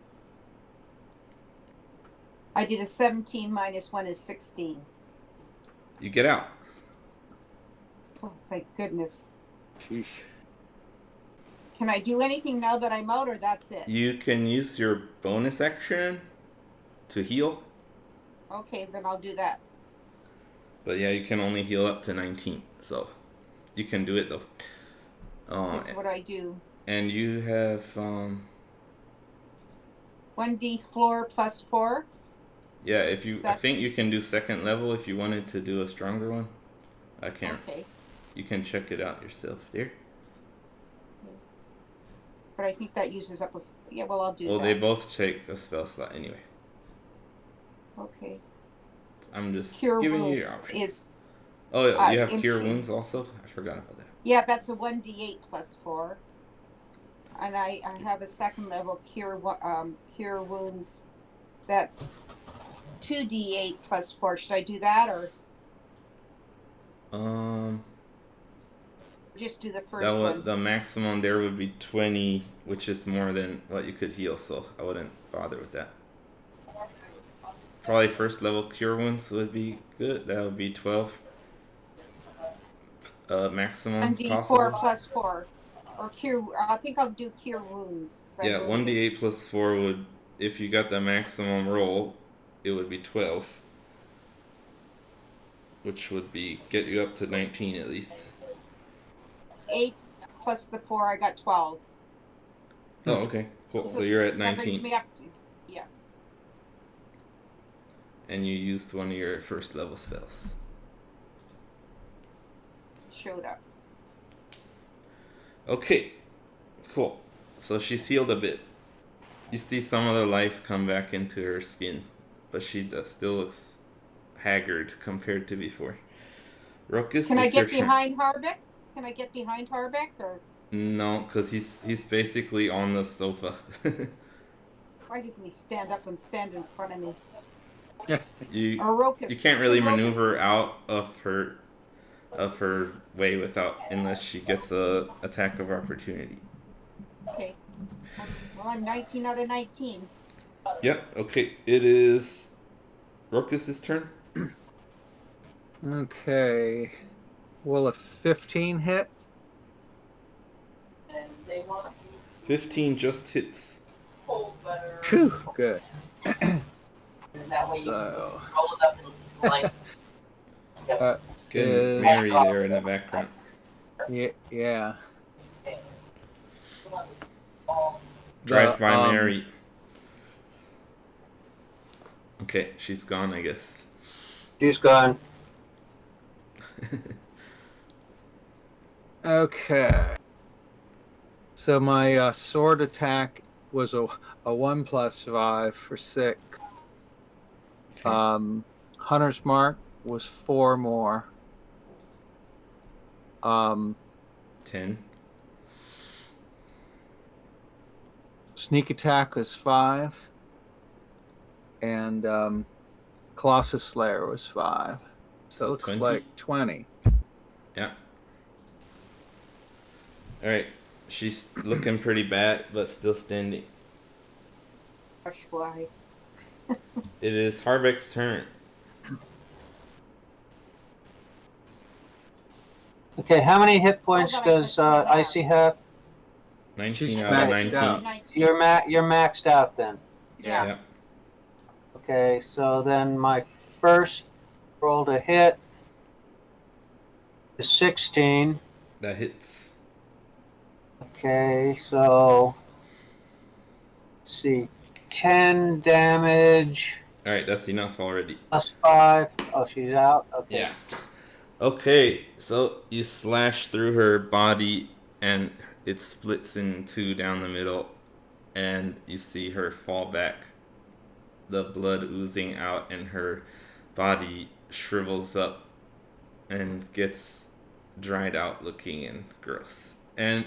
I did a 17 minus 1 is 16. You get out. Oh, thank goodness. Sheesh. Can I do anything now that I'm out, or that's it? You can use your bonus action to heal. Okay, then I'll do that. But yeah, you can only heal up to 19, so you can do it though. This is what I do. And you have 1d floor plus 4. Yeah, I think you can do second level if you wanted to do a stronger one. I can't. Okay. You can check it out yourself there. But I think that uses up a... Yeah, well, I'll do that. Well, they both take a spell slot anyway. Okay. I'm just Cure giving you your wounds option. is... Oh, yeah, you have cure wounds also? I forgot about that. Yeah, that's a 1d8 plus 4. And I have a second level cure wounds. That's 2d8 plus 4. Should I do that, or? Just do the That first would one. the maximum there would be 20, which is more than what you could heal. So I wouldn't bother with that. Probably first level cure wounds would be good. That would be 12 maximum 1d4 possible. plus 4. Or cure. I think I'll do cure wounds because I'm Yeah, wounded. 1d8 plus 4 would, if you got the maximum roll, it would be 12. Which would be get you up to 19 at least. 8 plus the 4, I got 12. Oh, okay. Cool. So So you're at that brings 19. me up to, yeah. And you used one of your first level spells. Showed up. Okay. Cool. So she's healed a bit. You see some of the life come back into her skin. But she still looks haggard compared to before. Ruckus, Can I it's your get turn. behind Harbeck? Can I get behind Harbeck or No, because he's basically on the sofa. why doesn't he stand up and stand in front of me? you Or you Rokus? can't really Could Rokus? maneuver out of her way without unless she gets a attack of opportunity. Okay. Well, I'm 19 out of 19. Yep. Okay. It is Rokus's turn. Okay. Will a 15 hit? 15 just hits. Phew, good. That way you can So, just roll it up and slice. that Getting is, Mary there in the background. yeah. Drive The, by Mary. Okay, she's gone, I guess. She's gone. Okay. So my sword attack was a 1 plus 5 for 6. Okay. Hunter's Mark was 4 more. 10. Sneak attack was 5. And Colossus Slayer was 5. So it looks 20? like 20. Yeah. Alright. She's looking pretty bad, but still standing. Gosh, why? It is Harbeck's turn. Okay, how many hit points Hold on, does I have. Icy have? 19 She's out of maxed 19. out. 19. You're maxed out then. Yeah. Yeah. Okay, so then my first roll to hit is 16. That hits. Okay, so let's see, 10 damage Alright, that's enough already. plus 5. Oh, she's out. Okay. Yeah. Okay, so you slash through her body and it splits in two down the middle, and you see her fall back, the blood oozing out, and her body shrivels up and gets dried out looking and gross. And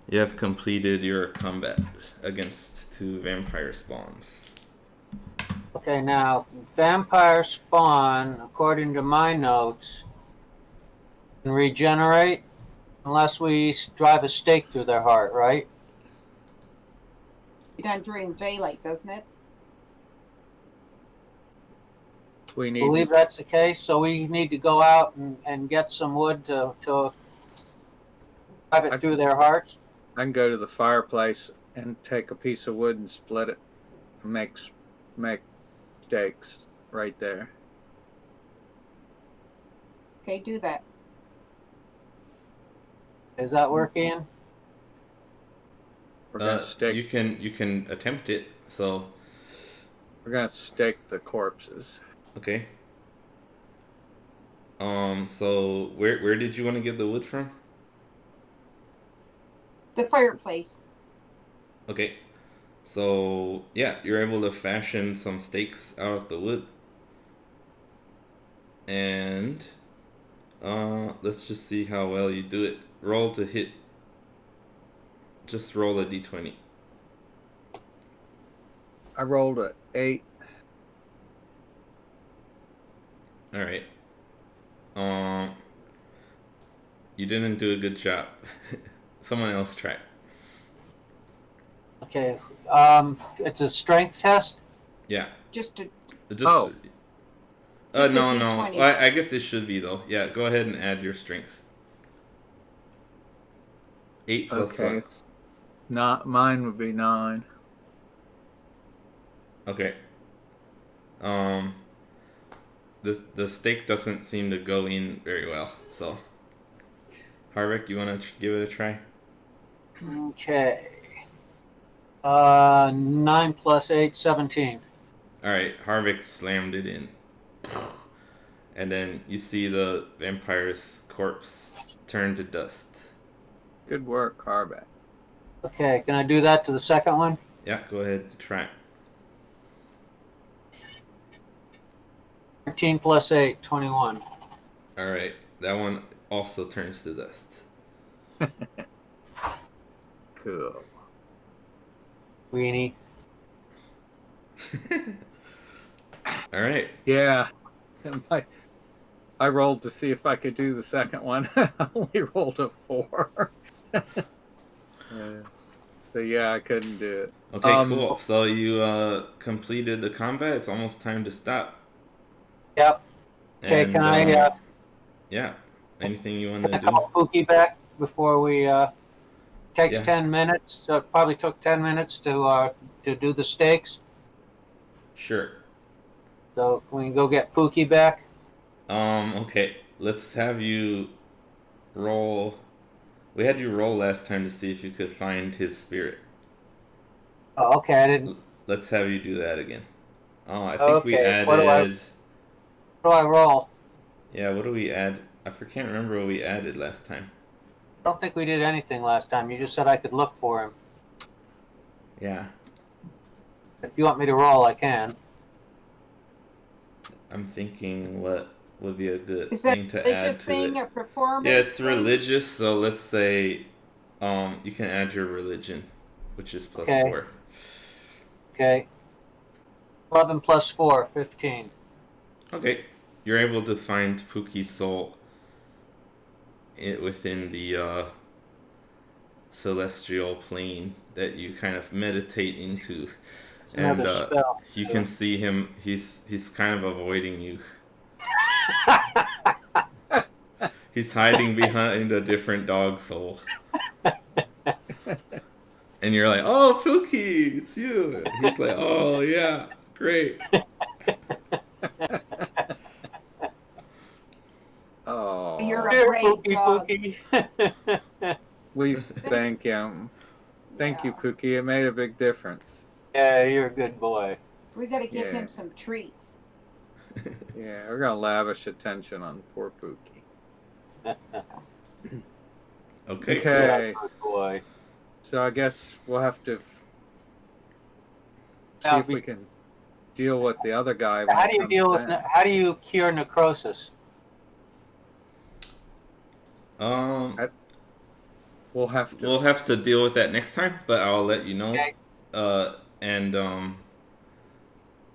you have completed your combat against two vampire spawns. Okay, now vampire spawn, according to my notes, can regenerate unless we drive a stake through their heart, right? Done during daylight, doesn't it? We I need believe that's the case. So we need to go out and get some wood to drive it through their hearts. I can go to the fireplace and take a piece of wood and split it and make stakes right there. Okay, do that. Does that work, Ian? We're gonna stake. You can attempt it. So We're gonna stake the corpses. okay. So where did you want to get the wood from? The fireplace. Okay. So yeah, you're able to fashion some stakes out of the wood. And let's just see how well you do it. Roll to hit. Just roll a d20. I rolled a 8. All right. You didn't do a good job. Someone else try. Okay. It's a strength test. Yeah. Just to Just. Oh. Just a No. D20. I guess it should be though. Yeah. Go ahead and add your strength. 8 plus Okay. what? Not mine would be 9. Okay. The steak doesn't seem to go in very well. So, Harvick, you want to give it a try? Okay. 9 plus 8, 17. All right, Harvick slammed it in, and then you see the vampire's corpse turn to dust. Good work, Carbeck. Okay, can I do that to the second one? Yeah, go ahead and try. 13 plus 8, 21. All right, that one also turns to dust. Cool. Weenie. All right. Yeah. And I rolled to see if I could do the second one. I only rolled a 4. So yeah, I couldn't do it. Okay, cool. So you completed the combat. It's almost time to stop. Yep. Okay, And, can I yeah. Anything you want to do? call Pookie back before we takes Yeah. 10 minutes? So it probably took 10 minutes to do the steaks. Sure. So can we go get Pookie back? Okay. Let's have you roll. We had you roll last time to see if you could find his spirit. Oh, okay, I didn't. Let's have you do that again. Oh, I think we Okay, added. what do I roll? Yeah, what do we add? I can't remember what we added last time. I don't think we did anything last time. You just said I could look for him. Yeah, If you want me to roll, I can. I'm thinking what would be a good Is that thing to add religious to thing it. or performance? Yeah, it's thing? religious, so let's say you can add your religion, which is plus Okay. 4. Okay. 11 plus 4, 15. Okay. You're able to find Pookie's soul within the celestial plane that you kind of meditate into. It's And another spell. you can see him, he's kind of avoiding you. He's hiding behind a different dog soul. And you're like, oh, Pookie, it's you. He's like, oh, yeah, great. Oh. You're a Here, brave Pookie, dog. Pookie. We thank him. Thank you, Pookie. It made a big difference. Yeah, you're a good boy. We got to give Yeah. him some treats. Yeah, we're gonna lavish attention on poor Pookie. Okay. Okay. Good boy. So I guess we'll have to see Now, if we can deal with the other guy. when How he do you comes deal with? back. How do you cure necrosis? We'll have to. We'll have to deal with that next time, but I'll let you know. Okay.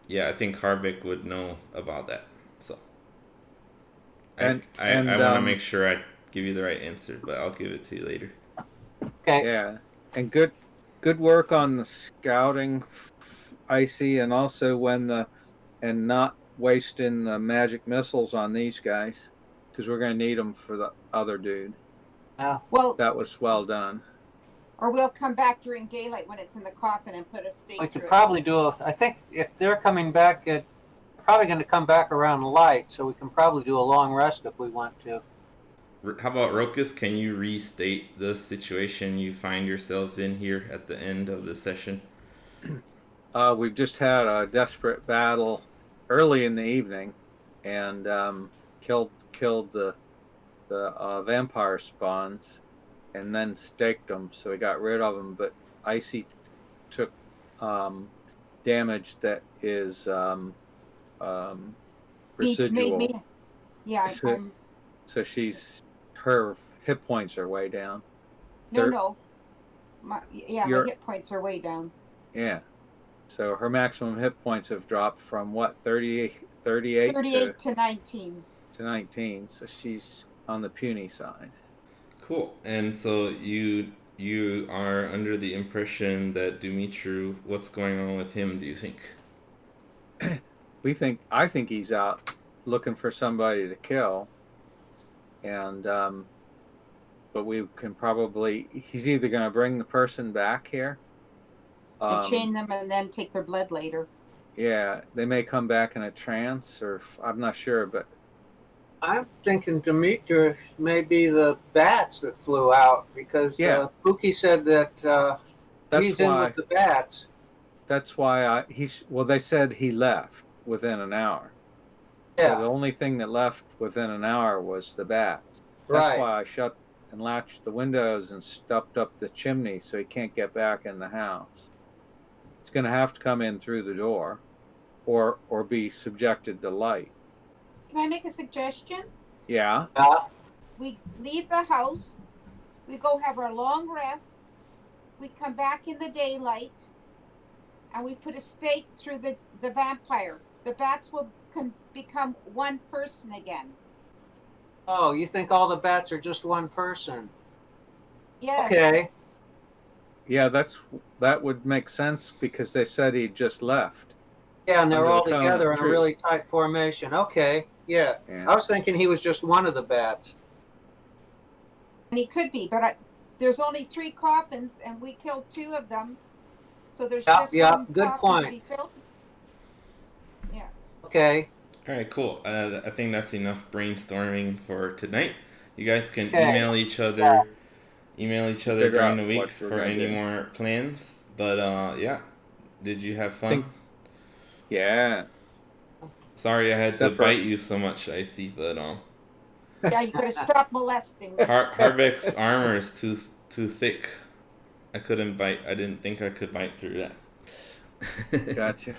Yeah, I think Harvick would know about that. So I And- want to make sure I give you the right answer, but I'll give it to you later. Okay. Yeah, and good work on the scouting, Icy, and also and not wasting the magic missiles on these guys, because we're gonna need them for the other dude. Well, That was well done. or we'll come back during daylight when it's in the coffin and put a stake We through could it. probably do I think if they're coming back, probably going to come back around light, so we can probably do a long rest if we want to. How about Rokus? Can you restate the situation you find yourselves in here at the end of the session? We've just had a desperate battle early in the evening, and killed the vampire spawns, and then staked them. So we got rid of them. But Icy took damage that is residual. Yeah, So- So her hit points are way down. no. My Your- hit points are way down. Yeah. So her maximum hit points have dropped from what, 38 38 to 19. to 19. So she's on the puny side. Cool. And so you are under the impression that Dumitru, what's going on with him, do you think? I think he's out looking for somebody to kill, and but we can probably, he's either going to bring the person back here, And chain them and then take their blood later. yeah, they may come back in a trance, or I'm not sure, but I'm thinking Dumitru may be the bats that flew out because Yeah. Pookie said that that's he's in why with the bats. they said he left within an hour. Yeah. So the only thing that left within an hour was the bats. Right. That's why I shut and latched the windows and stopped up the chimney so he can't get back in the house. He's going to have to come in through the door or be subjected to light. Can I make a suggestion? Yeah. We leave the house, we go have our long rest, we come back in the daylight, and we put a stake through the vampire. The bats will become one person again. Oh, you think all the bats are just one person? Yes. Okay. Yeah, that would make sense because they said he just left. Yeah, and they're Under all the cone together of in a truth. really tight formation. Okay. Yeah. Yeah. I was thinking he was just one of the bats. And he could be, but there's only 3 coffins, and we killed 2 of them. So there's just one Good coffin point. to be filled. Yeah. Okay. All right, cool. I think that's enough brainstorming for tonight. You guys can Okay. email each other Figure during out the week what we're for gonna any do. more plans. But yeah, did you have fun? Yeah. Sorry I had Except to for- bite you so much, Icy, but Yeah, you gotta stop molesting. Harbeck's armor is too thick. I couldn't bite. I didn't think I could bite through that. Gotcha.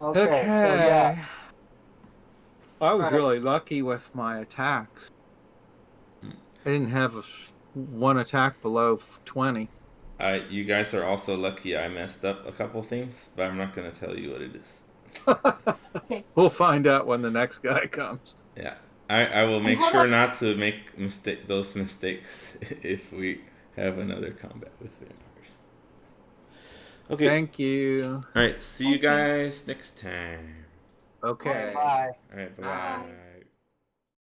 Okay. So yeah. I was Right. really lucky with my attacks. I didn't have one attack below 20. You guys are also lucky I messed up a couple things, but I'm not going to tell you what it is. Okay. We'll find out when the next guy comes. Yeah. I will make how sure about- not to make those mistakes if we have another combat with vampires. Okay. Thank you. All right. See you Thank you. guys next time. Okay. Bye. All right. Bye. Bye.